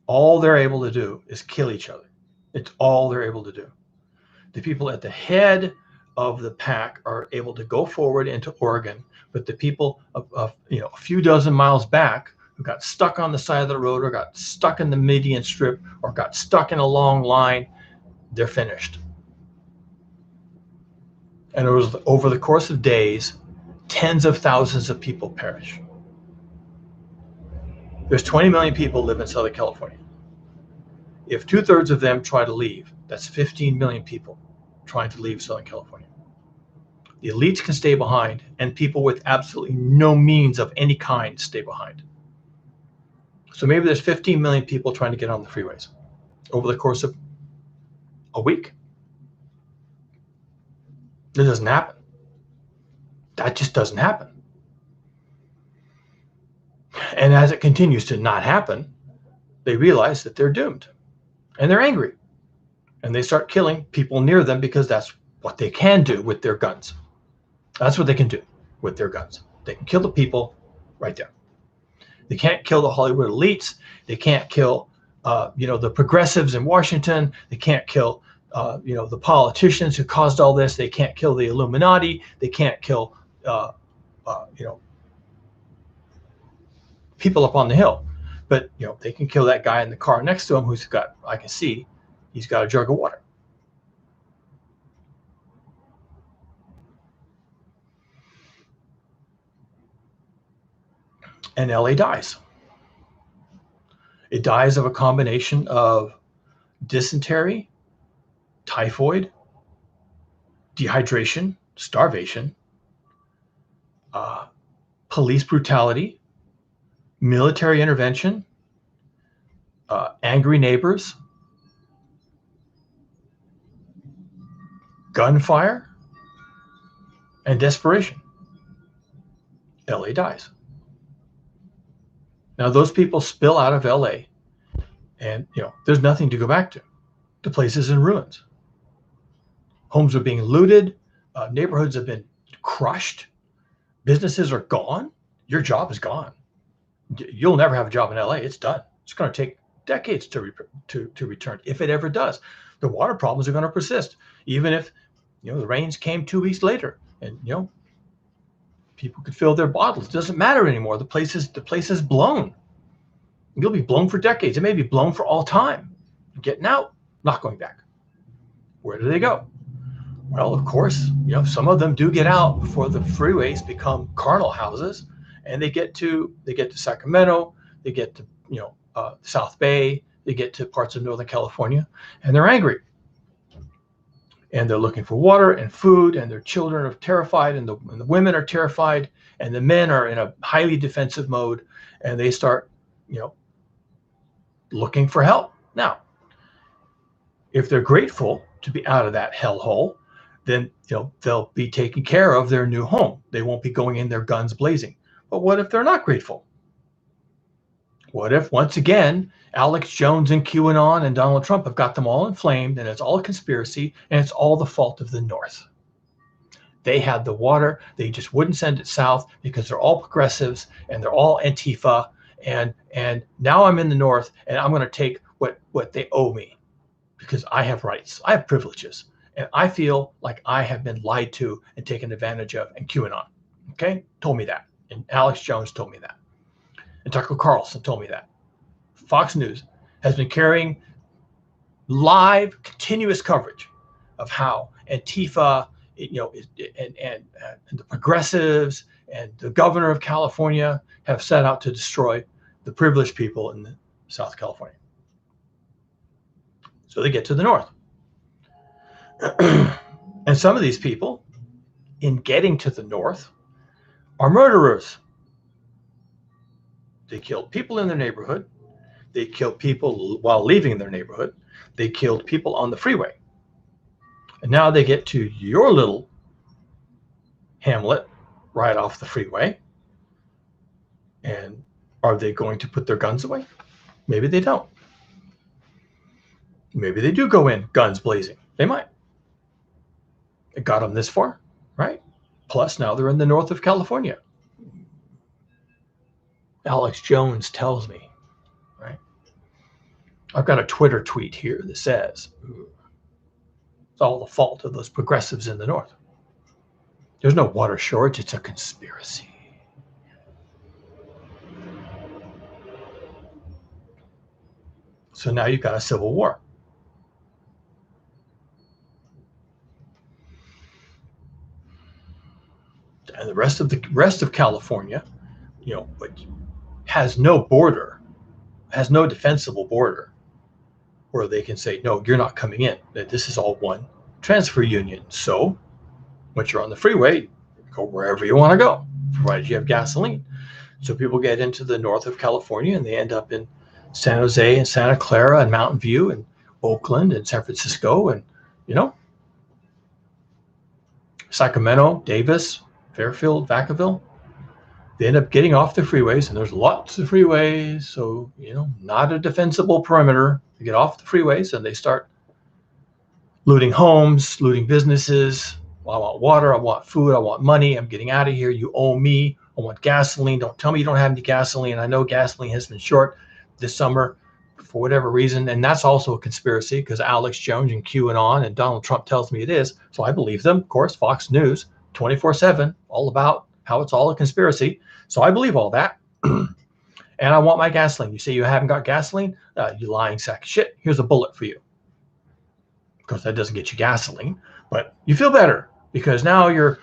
All they're able to do is kill each other. It's all they're able to do. The people at the head of the pack are able to go forward into Oregon, but the people a few dozen miles back who got stuck on the side of the road or got stuck in the median strip or got stuck in a long line, they're finished. And it was over the course of days, tens of thousands of people perish. There's 20 million people live in Southern California. If 2/3 of them try to leave, that's 15 million people trying to leave Southern California. The elites can stay behind, and people with absolutely no means of any kind stay behind. So maybe there's 15 million people trying to get on the freeways over the course of a week. It doesn't happen. That just doesn't happen. And as it continues to not happen, they realize that they're doomed. And they're angry. And they start killing people near them because that's what they can do with their guns. That's what they can do with their guns. They can kill the people right there. They can't kill the Hollywood elites. They can't kill, the progressives in Washington. They can't kill, the politicians who caused all this. They can't kill the Illuminati. They can't kill, people up on the hill. But, they can kill that guy in the car next to him who's got, I can see, he's got a jug of water. And LA dies. It dies of a combination of dysentery, typhoid, dehydration, starvation, police brutality, military intervention, angry neighbors, gunfire, and desperation. LA dies. Now those people spill out of LA, and there's nothing to go back to. The place is in ruins. Homes are being looted. Neighborhoods have been crushed. Businesses are gone. Your job is gone. You'll never have a job in LA. It's done. It's going to take decades to return, if it ever does. The water problems are going to persist, even if the rains came 2 weeks later, and people could fill their bottles. It doesn't matter anymore. The place is blown. You'll be blown for decades. It may be blown for all time. Getting out, not going back. Where do they go? Well, of course, some of them do get out before the freeways become carnal houses, and they get to Sacramento, they get to South Bay, they get to parts of Northern California, and they're angry. And they're looking for water and food, and their children are terrified, and the women are terrified, and the men are in a highly defensive mode, and they start, looking for help. Now, if they're grateful to be out of that hellhole, then they'll be taking care of their new home. They won't be going in there guns blazing. But what if they're not grateful? What if, once again, Alex Jones and QAnon and Donald Trump have got them all inflamed, and it's all a conspiracy, and it's all the fault of the North? They had the water. They just wouldn't send it south because they're all progressives and they're all Antifa. And now I'm in the North, and I'm going to take what they owe me because I have rights. I have privileges. And I feel like I have been lied to and taken advantage of, and QAnon, told me that. And Alex Jones told me that. And Tucker Carlson told me that. Fox News has been carrying live, continuous coverage of how Antifa, and the progressives and the governor of California have set out to destroy the privileged people in South California. So they get to the North. And some of these people, in getting to the North, are murderers. They killed people in their neighborhood. They killed people while leaving their neighborhood. They killed people on the freeway. And now they get to your little hamlet right off the freeway. And are they going to put their guns away? Maybe they don't. Maybe they do go in guns blazing. They might. It got them this far, right? Plus, now they're in the north of California. Alex Jones tells me, right? I've got a Twitter tweet here that says, it's all the fault of those progressives in the north. There's no water shortage. It's a conspiracy. So now you've got a civil war. And the rest of California, has no border, has no defensible border where they can say, no, you're not coming in. That this is all one transfer union. So once you're on the freeway, go wherever you want to go, provided you have gasoline. So people get into the north of California and they end up in San Jose and Santa Clara and Mountain View and Oakland and San Francisco and, Sacramento, Davis, Fairfield, Vacaville. They end up getting off the freeways, and there's lots of freeways. So, not a defensible perimeter. They get off the freeways and they start looting homes, looting businesses. Well, I want water. I want food. I want money. I'm getting out of here. You owe me. I want gasoline. Don't tell me you don't have any gasoline. I know gasoline has been short this summer for whatever reason. And that's also a conspiracy because Alex Jones and QAnon and Donald Trump tells me it is. So I believe them. Of course, Fox News, 24/7, all about how it's all a conspiracy. So I believe all that. And I want my gasoline. You say you haven't got gasoline? You lying sack of shit. Here's a bullet for you. Of course, that doesn't get you gasoline, but you feel better because now you're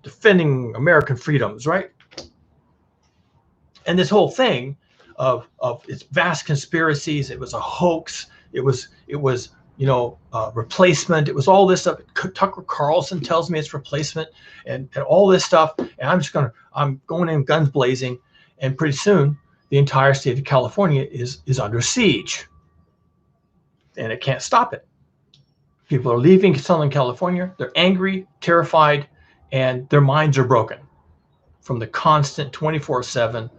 defending American freedoms, right? And this whole thing of its vast conspiracies, it was a hoax. It was replacement. It was all this stuff. Tucker Carlson tells me it's replacement and all this stuff. And I'm going in guns blazing. And pretty soon the entire state of California is under siege and it can't stop it. People are leaving Southern California. They're angry, terrified, and their minds are broken. from the constant 24/7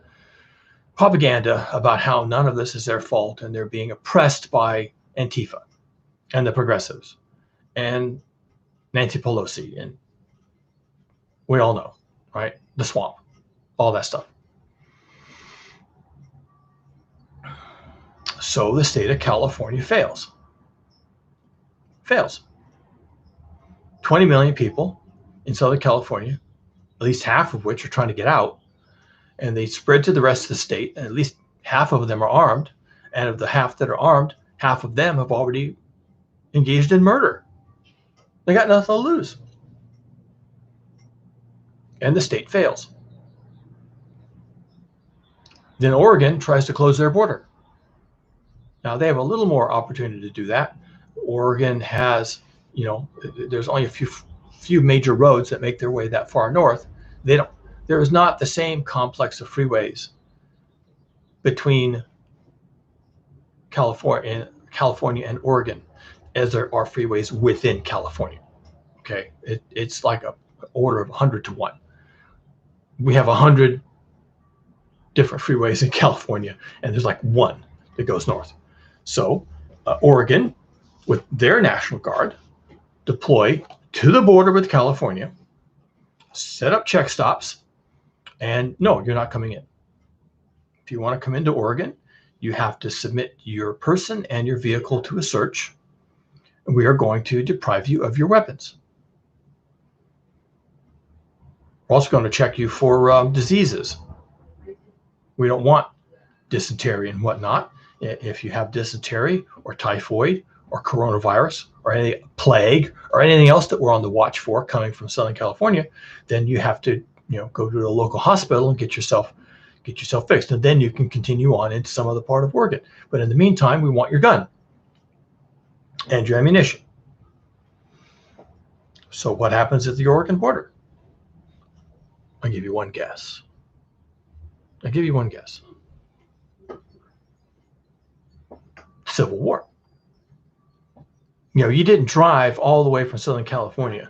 propaganda about how none of this is their fault and they're being oppressed by Antifa and the progressives and Nancy Pelosi, and we all know, right? The swamp, all that stuff. So the state of California fails. 20 million people in Southern California, at least half of which are trying to get out, and they spread to the rest of the state, and at least half of them are armed, and of the half that are armed, half of them have already engaged in murder. They got nothing to lose. And the state fails. Then Oregon tries to close their border. Now they have a little more opportunity to do that. Oregon has, there's only a few major roads that make their way that far north. There is not the same complex of freeways between California and Oregon as there are freeways within California. Okay, it's like an order of 100 to 1. We have 100 different freeways in California, and there's like one that goes north. So Oregon, with their National Guard, deploy to the border with California, set up check stops, and no, you're not coming in. If you want to come into Oregon, you have to submit your person and your vehicle to a search. We are going to deprive you of your weapons. We're also going to check you for diseases. We don't want dysentery and whatnot. If you have dysentery or typhoid or coronavirus or any plague or anything else that we're on the watch for coming from Southern California, then you have to, go to a local hospital and get yourself fixed, and then you can continue on into some other part of Oregon. But in the meantime, we want your gun and your ammunition. So what happens at the Oregon border? I'll give you one guess. Civil War. You didn't drive all the way from Southern California,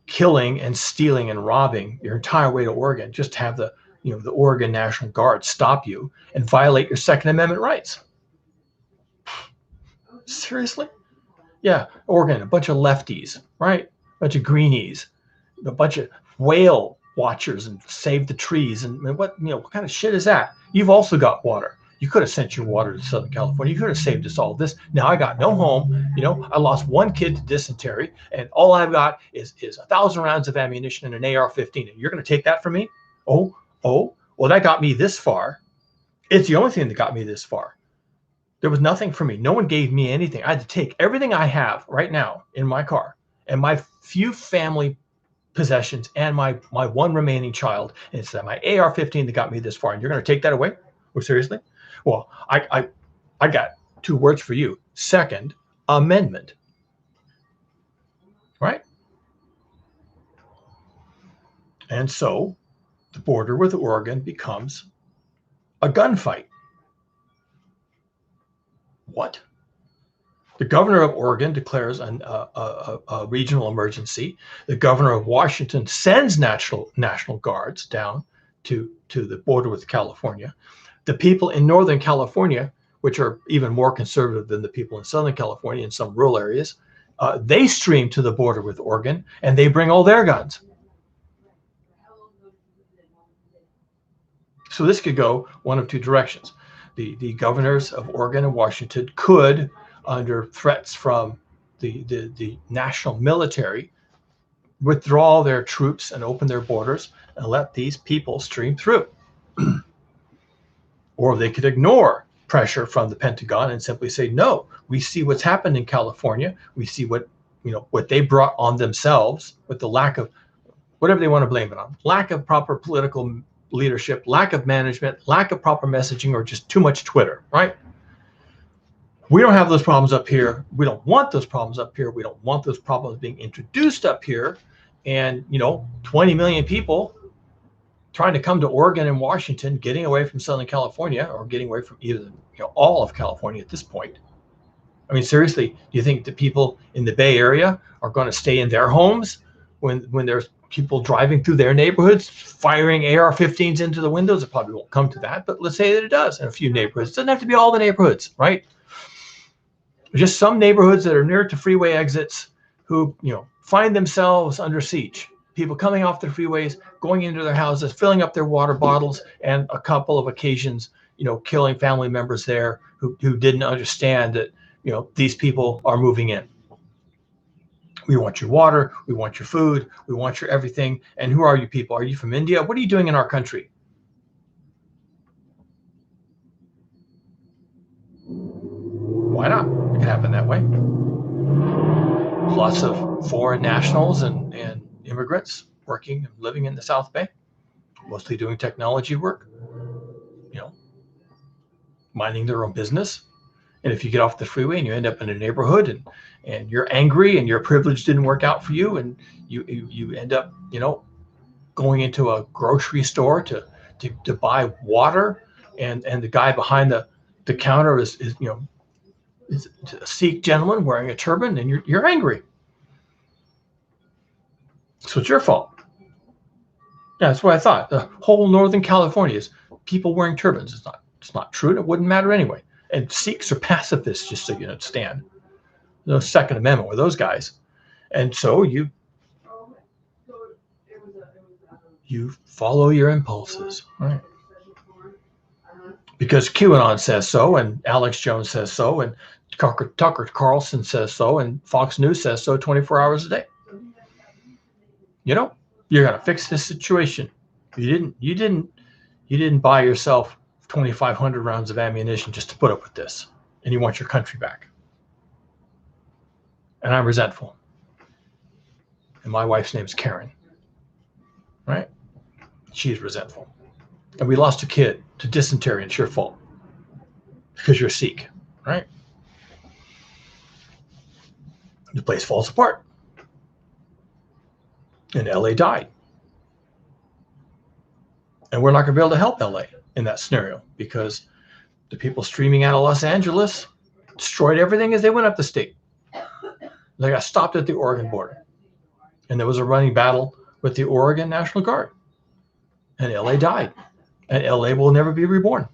killing and stealing and robbing your entire way to Oregon just to have the Oregon National Guard stop you and violate your Second Amendment rights. Seriously? Yeah, Oregon, a bunch of lefties, right? A bunch of greenies, a bunch of whale watchers and save the trees. And what kind of shit is that? You've also got water. You could have sent your water to Southern California. You could have saved us all this. Now I got no home. I lost one kid to dysentery, and all I've got is 1,000 rounds of ammunition and an AR-15. And you're going to take that from me? Oh, well, that got me this far. It's the only thing that got me this far. There was nothing for me. No one gave me anything. I had to take everything I have right now in my car and my few family possessions and my one remaining child. And it's my AR-15 that got me this far. And you're going to take that away? Oh, seriously? Well, I got two words for you. Second Amendment. Right? And so the border with Oregon becomes a gunfight. What? The governor of Oregon declares a regional emergency. The governor of Washington sends national guards down to the border with California. The people in Northern California, which are even more conservative than the people in Southern California in some rural areas, they stream to the border with Oregon and they bring all their guns. So this could go one of two directions. The governors of Oregon and Washington could, under threats from the national military, withdraw their troops and open their borders and let these people stream through. Or they could ignore pressure from the Pentagon and simply say, no, we see what's happened in California. We see what they brought on themselves with the lack of, whatever they want to blame it on, lack of proper political leadership, lack of management, lack of proper messaging, or just too much Twitter, right? We don't have those problems up here. We don't want those problems up here. We don't want those problems being introduced up here. And, 20 million people trying to come to Oregon and Washington, getting away from Southern California, or getting away from either, all of California at this point. I mean, seriously, do you think the people in the Bay Area are going to stay in their homes when there's people driving through their neighborhoods, firing AR-15s into the windows. It probably won't come to that, but let's say that it does in a few neighborhoods. It doesn't have to be all the neighborhoods, right? Just some neighborhoods that are near to freeway exits who, find themselves under siege. People coming off the freeways, going into their houses, filling up their water bottles, and a couple of occasions, killing family members there who didn't understand that, these people are moving in. We want your water, we want your food, we want your everything. And who are you people? Are you from India? What are you doing in our country? Why not? It can happen that way. Lots of foreign nationals and immigrants working and living in the South Bay, mostly doing technology work, minding their own business. And if you get off the freeway and you end up in a neighborhood and you're angry and your privilege didn't work out for you, and you end up, going into a grocery store to buy water, and the guy behind the counter is a Sikh gentleman wearing a turban, and you're angry. So it's your fault. Yeah, that's what I thought. The whole Northern California is people wearing turbans. It's not true. It wouldn't matter anyway. And Sikhs are pacifists, just so you understand. No Second Amendment with those guys. And so you follow your impulses, right? Because QAnon says so, and Alex Jones says so, and Tucker Carlson says so, and Fox News says so 24 hours a day. You're going to fix this situation. You didn't buy yourself 2,500 rounds of ammunition just to put up with this, and you want your country back. And I'm resentful. And my wife's name is Karen, right? She's resentful. And we lost a kid to dysentery, and it's your fault because you're Sikh, right? The place falls apart. And LA died. And we're not going to be able to help LA in that scenario because the people streaming out of Los Angeles destroyed everything as they went up the state. They got stopped at the Oregon border. And there was a running battle with the Oregon National Guard. And LA died. And LA will never be reborn.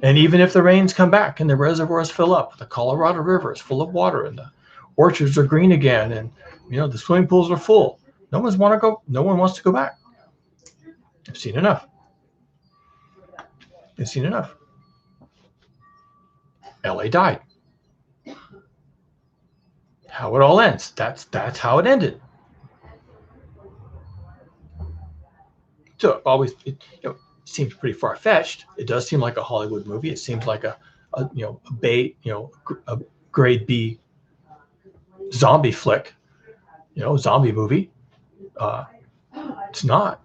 And even if the rains come back and the reservoirs fill up, the Colorado River is full of water and the orchards are green again, and the swimming pools are full. No one wants to go back. I've seen enough. LA died. How it all ends. That's how it ended. So it seems pretty far-fetched. It does seem like a Hollywood movie. It seems like a grade B zombie flick, zombie movie. It's not.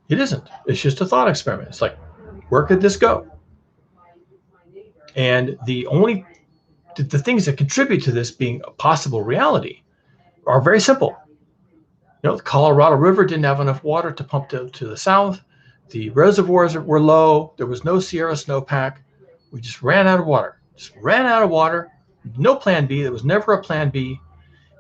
It isn't. It's just a thought experiment. It's like, where could this go? And the things that contribute to this being a possible reality are very simple. The Colorado River didn't have enough water to pump to the south. The reservoirs were low. There was no Sierra snowpack. We just ran out of water. No plan B. There was never a plan B.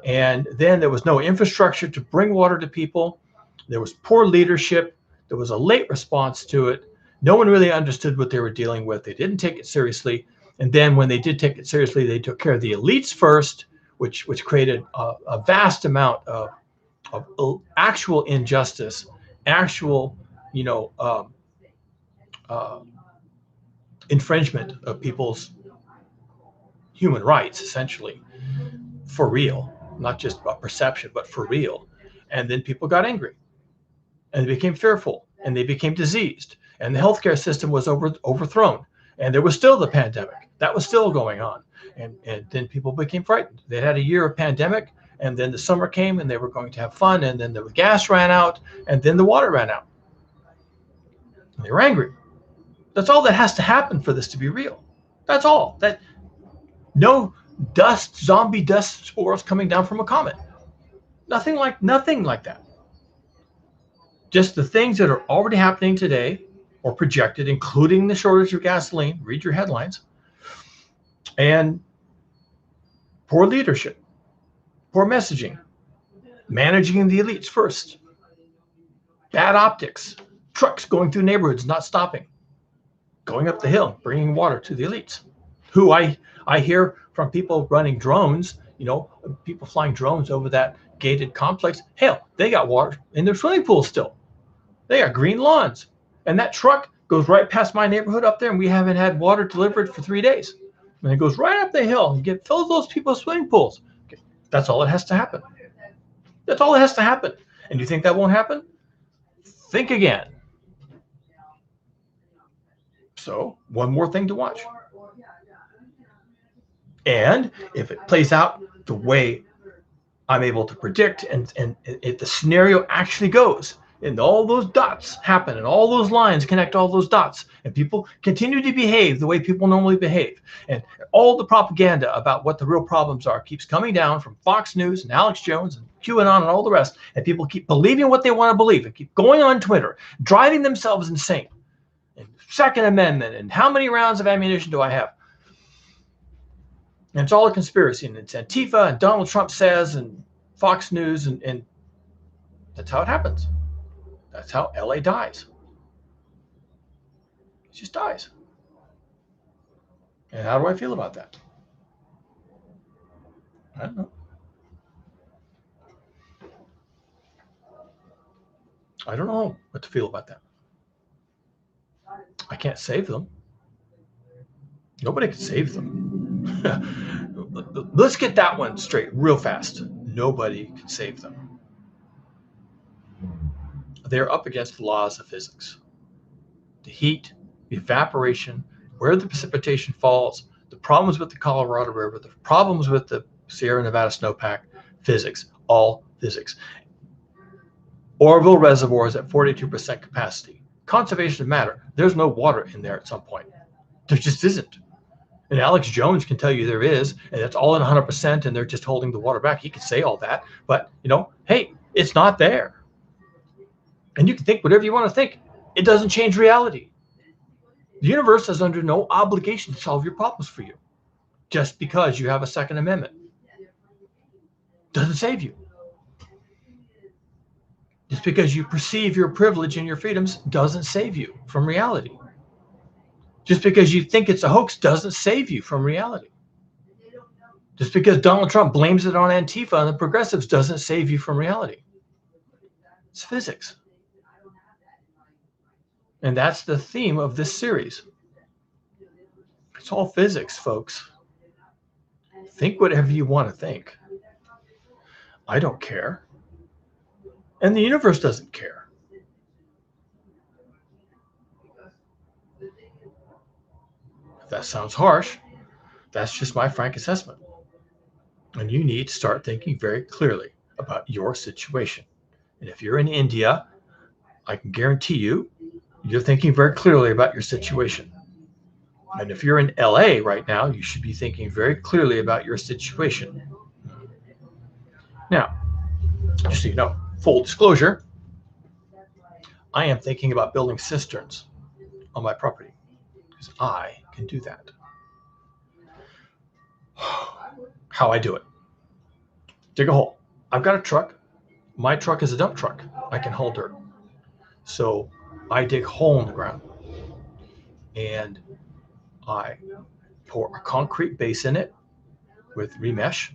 And then there was no infrastructure to bring water to people. There was poor leadership. There was a late response to it. No one really understood what they were dealing with. They didn't take it seriously. And then when they did take it seriously, they took care of the elites first, which created a vast amount of actual injustice, actual, infringement of people's human rights, essentially, for real, not just a perception, but for real. And then people got angry, and they became fearful, and they became diseased, and the healthcare system was overthrown, and there was still the pandemic that was still going on, and then people became frightened. They had a year of pandemic, and then the summer came, and they were going to have fun, and then the gas ran out, and then the water ran out, and they were angry. That's all that has to happen for this to be real. That's all. That no zombie dust spores coming down from a comet. Nothing like that. Just the things that are already happening today or projected, including the shortage of gasoline. Read your headlines. And poor leadership, poor messaging, managing the elites first. Bad optics, trucks going through neighborhoods, not stopping, going up the hill, bringing water to the elites. Who I hear from people running drones, people flying drones over that gated complex. Hell, they got water in their swimming pools still. They got green lawns. And that truck goes right past my neighborhood up there, and we haven't had water delivered for 3 days. And it goes right up the hill and fills those people's swimming pools. Okay. That's all that has to happen. That's all that has to happen. And you think that won't happen? Think again. So, one more thing to watch. And if it plays out the way I'm able to predict, and if the scenario actually goes, and all those dots happen, and all those lines connect all those dots, and people continue to behave the way people normally behave, and all the propaganda about what the real problems are keeps coming down from Fox News and Alex Jones and QAnon and all the rest, and people keep believing what they want to believe and keep going on Twitter, driving themselves insane. And Second Amendment, and how many rounds of ammunition do I have? And it's all a conspiracy, and it's Antifa, and Donald Trump says, and Fox News, and that's how it happens. That's how LA dies. It just dies. And how do I feel about that? I don't know. I don't know what to feel about that. I can't save them. Nobody can save them. Let's get that one straight real fast. Nobody can save them. They're up against the laws of physics. The heat, the evaporation, where the precipitation falls, the problems with the Colorado River, the problems with the Sierra Nevada snowpack, physics, all physics. Oroville Reservoir is at 42% capacity. Conservation of matter. There's no water in there at some point. There just isn't. And Alex Jones can tell you there is, and that's all in 100%, and they're just holding the water back. He can say all that, but hey, it's not there. And you can think whatever you want to think. It doesn't change reality. The universe is under no obligation to solve your problems for you, just because you have a Second Amendment. Doesn't save you. Just because you perceive your privilege and your freedoms doesn't save you from reality. Just because you think it's a hoax doesn't save you from reality. Just because Donald Trump blames it on Antifa and the progressives doesn't save you from reality. It's physics. And that's the theme of this series. It's all physics, folks. Think whatever you want to think. I don't care. And the universe doesn't care. If that sounds harsh, that's just my frank assessment. And you need to start thinking very clearly about your situation. And if you're in India, I can guarantee you, you're thinking very clearly about your situation. And if you're in LA right now, you should be thinking very clearly about your situation. Now, just so you know, full disclosure, I am thinking about building cisterns on my property because I can do that. How I do it. Dig a hole. I've got a truck. My truck is a dump truck. I can haul dirt. So I dig a hole in the ground and I pour a concrete base in it with remesh.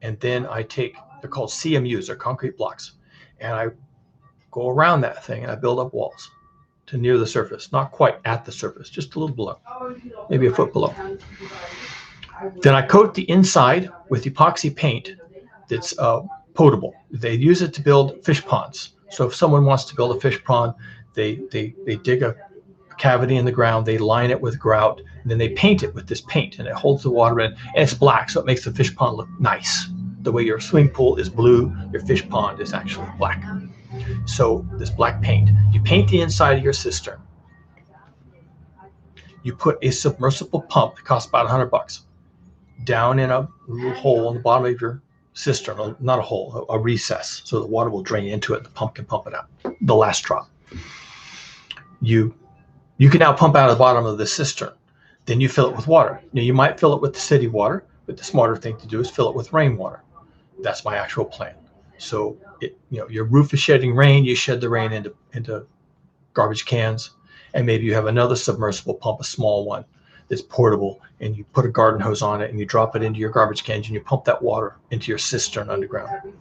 And then I take, they're called CMUs, they're concrete blocks. And I go around that thing and I build up walls to near the surface, not quite at the surface, just a little below, maybe a foot below. Then I coat the inside with epoxy paint that's potable. They use it to build fish ponds. So if someone wants to build a fish pond, they dig a cavity in the ground, they line it with grout, and then they paint it with this paint, and it holds the water in, and it's black, so it makes the fish pond look nice. The way your swimming pool is blue, your fish pond is actually black. So this black paint, you paint the inside of your cistern. You put a submersible pump that costs about $100 down in a little hole on the bottom of your cistern, not a hole, a recess, so the water will drain into it. The pump can pump it out. The last drop. You can now pump out of the bottom of the cistern. Then you fill it with water. Now you might fill it with the city water, but the smarter thing to do is fill it with rainwater. That's my actual plan. So your roof is shedding rain, you shed the rain into garbage cans, and maybe you have another submersible pump, a small one that's portable, and you put a garden hose on it and you drop it into your garbage cans and you pump that water into your cistern underground.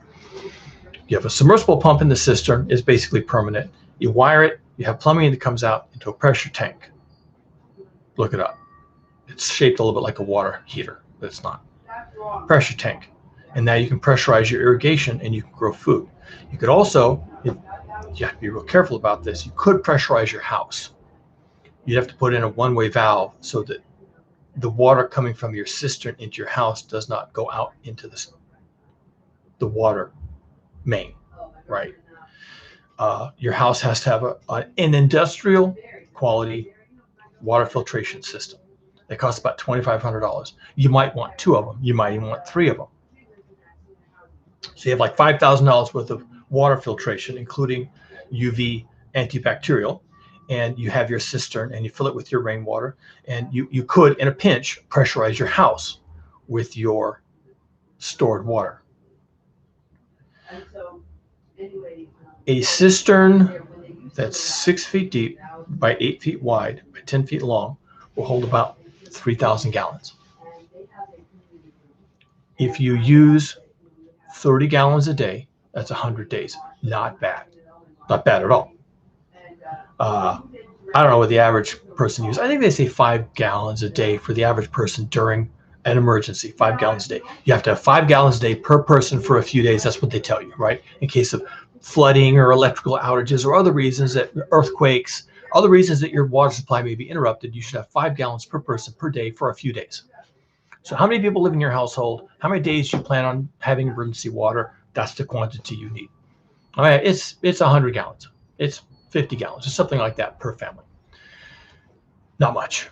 You have a submersible pump in the cistern, it's basically permanent. You wire it, you have plumbing that comes out into a pressure tank. Look it up. It's shaped a little bit like a water heater, but it's not. Pressure tank. And now you can pressurize your irrigation and you can grow food. You could also, you have to be real careful about this, you could pressurize your house. You'd have to put in a one-way valve so that the water coming from your cistern into your house does not go out into the water main, right? Your house has to have an industrial quality water filtration system. It costs about $2,500. You might want 2 of them. You might even want 3 of them. So you have like $5,000 worth of water filtration, including UV antibacterial, and you have your cistern and you fill it with your rainwater, and you could, in a pinch, pressurize your house with your stored water. A cistern that's 6 feet deep by 8 feet wide by 10 feet long will hold about 3,000 gallons. If you use 30 gallons a day, that's 100 days. Not bad. Not bad at all. I don't know what the average person uses. I think they say 5 gallons a day for the average person during an emergency, 5 gallons a day. You have to have 5 gallons a day per person for a few days. That's what they tell you, right? In case of flooding or electrical outages or other reasons, that earthquakes, other reasons that your water supply may be interrupted, you should have 5 gallons per person per day for a few days. So how many people live in your household? How many days do you plan on having emergency water? That's the quantity you need. I mean, it's 100 gallons. It's 50 gallons. It's something like that per family. Not much.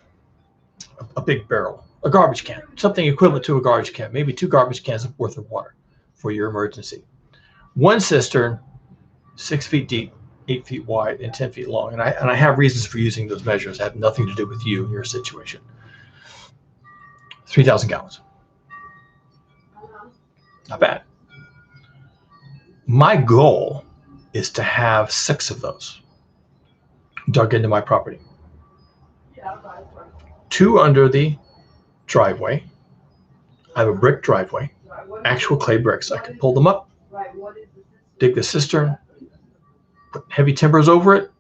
A big barrel, a garbage can, something equivalent to a garbage can, maybe 2 garbage cans worth of water for your emergency. 1 cistern, 6 feet deep, 8 feet wide, and 10 feet long. And I have reasons for using those measures. It had nothing to do with you and your situation. 3,000 gallons. Not bad. My goal is to have 6 of those dug into my property. 2 under the driveway. I have a brick driveway, actual clay bricks. I can pull them up, dig the cistern, put heavy timbers over it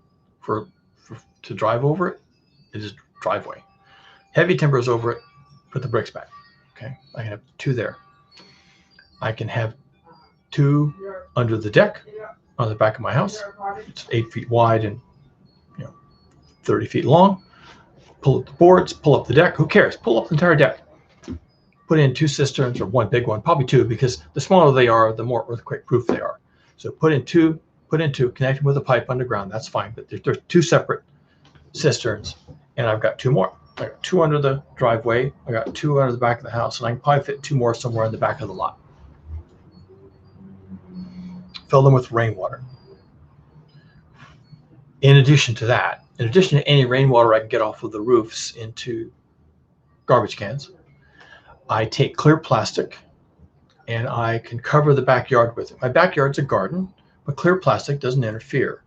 to drive over it. It is driveway. Heavy timbers over it, put the bricks back. Okay, I can have 2 there. I can have 2 under the deck on the back of my house. It's 8 feet wide and 30 feet long. Pull up the boards, pull up the deck. Who cares? Pull up the entire deck. Put in 2 cisterns, or 1 big one, probably 2, because the smaller they are, the more earthquake proof they are. So put in two, connect them with a pipe underground. That's fine. But there's 2 separate cisterns, and I've got 2 more. I got 2 under the driveway. I got 2 under the back of the house, and I can probably fit 2 more somewhere in the back of the lot. Fill them with rainwater. In addition to that, in addition to any rainwater I can get off of the roofs into garbage cans, I take clear plastic and I can cover the backyard with it. My backyard's a garden, but clear plastic doesn't interfere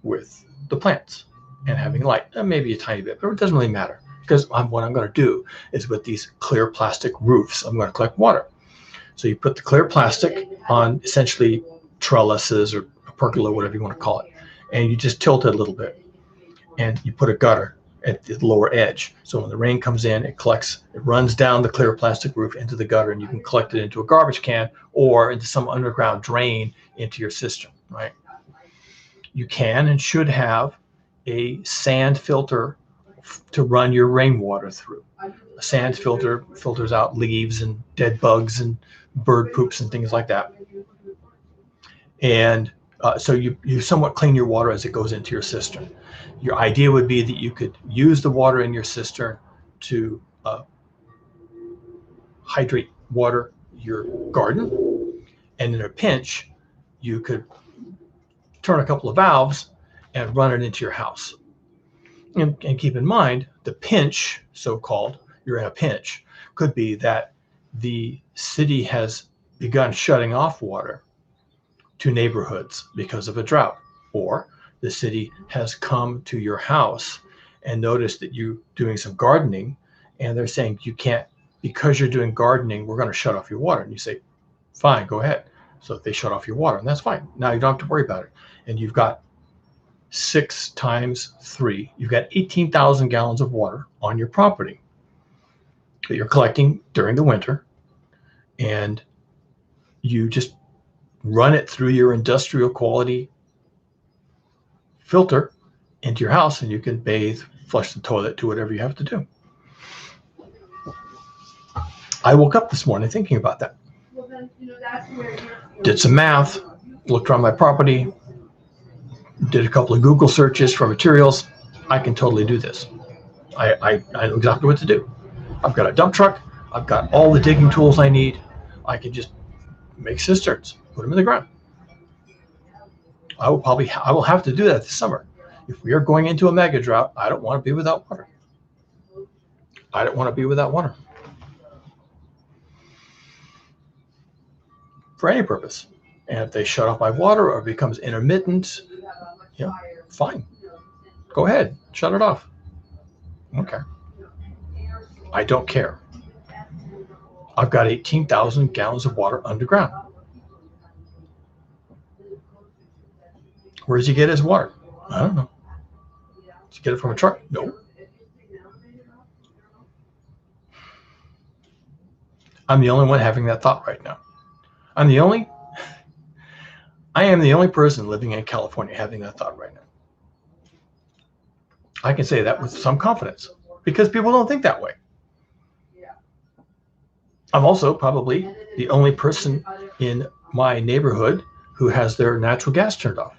with the plants and having light. Maybe a tiny bit, but it doesn't really matter, because what I'm going to do is with these clear plastic roofs, I'm going to collect water. So you put the clear plastic on essentially trellises or a pergola, whatever you want to call it, and you just tilt it a little bit, and you put a gutter at the lower edge. So when the rain comes in, it runs down the clear plastic roof into the gutter, and you can collect it into a garbage can or into some underground drain into your cistern, right? You can and should have a sand filter to run your rainwater through. A sand filter filters out leaves and dead bugs and bird poops and things like that. And so you somewhat clean your water as it goes into your cistern. Your idea would be that you could use the water in your cistern to hydrate water your garden, and in a pinch, you could turn a couple of valves and run it into your house. And keep in mind, the pinch, so-called, you're in a pinch, could be that the city has begun shutting off water to neighborhoods because of a drought, or the city has come to your house and noticed that you're doing some gardening, and they're saying you can't, because you're doing gardening, we're going to shut off your water. And you say, fine, go ahead. So they shut off your water, and that's fine. Now you don't have to worry about it. And you've got 6 times 3, you've got 18,000 gallons of water on your property that you're collecting during the winter, and you just run it through your industrial quality filter into your house, and you can bathe, flush the toilet, do whatever you have to do. I woke up this morning thinking about that. Did some math, looked around my property, did a couple of Google searches for materials. I can totally do this. I know exactly what to do. I've got a dump truck. I've got all the digging tools I need. I can just make cisterns, put them in the ground. I will have to do that this summer. If we are going into a mega drought, I don't want to be without water. I don't want to be without water for any purpose. And if they shut off my water or it becomes intermittent, fine. Go ahead, shut it off. Okay. I don't care. I've got 18,000 gallons of water underground. Where does he get his water? I don't know. Does he get it from a truck? No. I'm the only one having that thought right now. I am the only person living in California having that thought right now. I can say that with some confidence because people don't think that way. I'm also probably the only person in my neighborhood who has their natural gas turned off.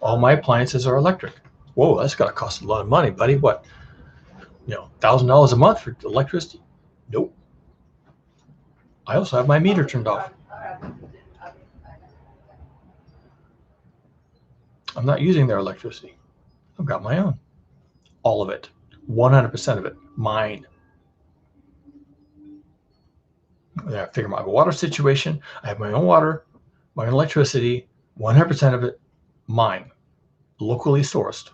All my appliances are electric. Whoa, that's got to cost a lot of money, buddy. What? $1,000 a month for electricity? Nope. I also have my meter turned off. I'm not using their electricity. I've got my own. All of it. 100% of it. Mine. I figure my water situation. I have my own water, my own electricity, 100% of it, mine. Locally sourced.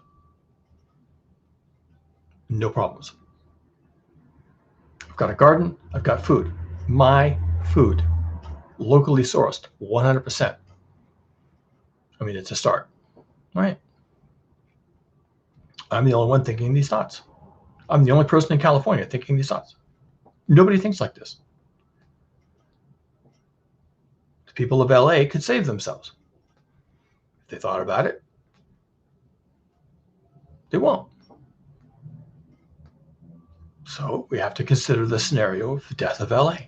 No problems. I've got a garden. I've got food. My food. Locally sourced. 100%. I mean, it's a start. Right? I'm the only one thinking these thoughts. I'm the only person in California thinking these thoughts. Nobody thinks like this. The people of LA could save themselves. If they thought about it, they won't. So we have to consider the scenario of the death of LA.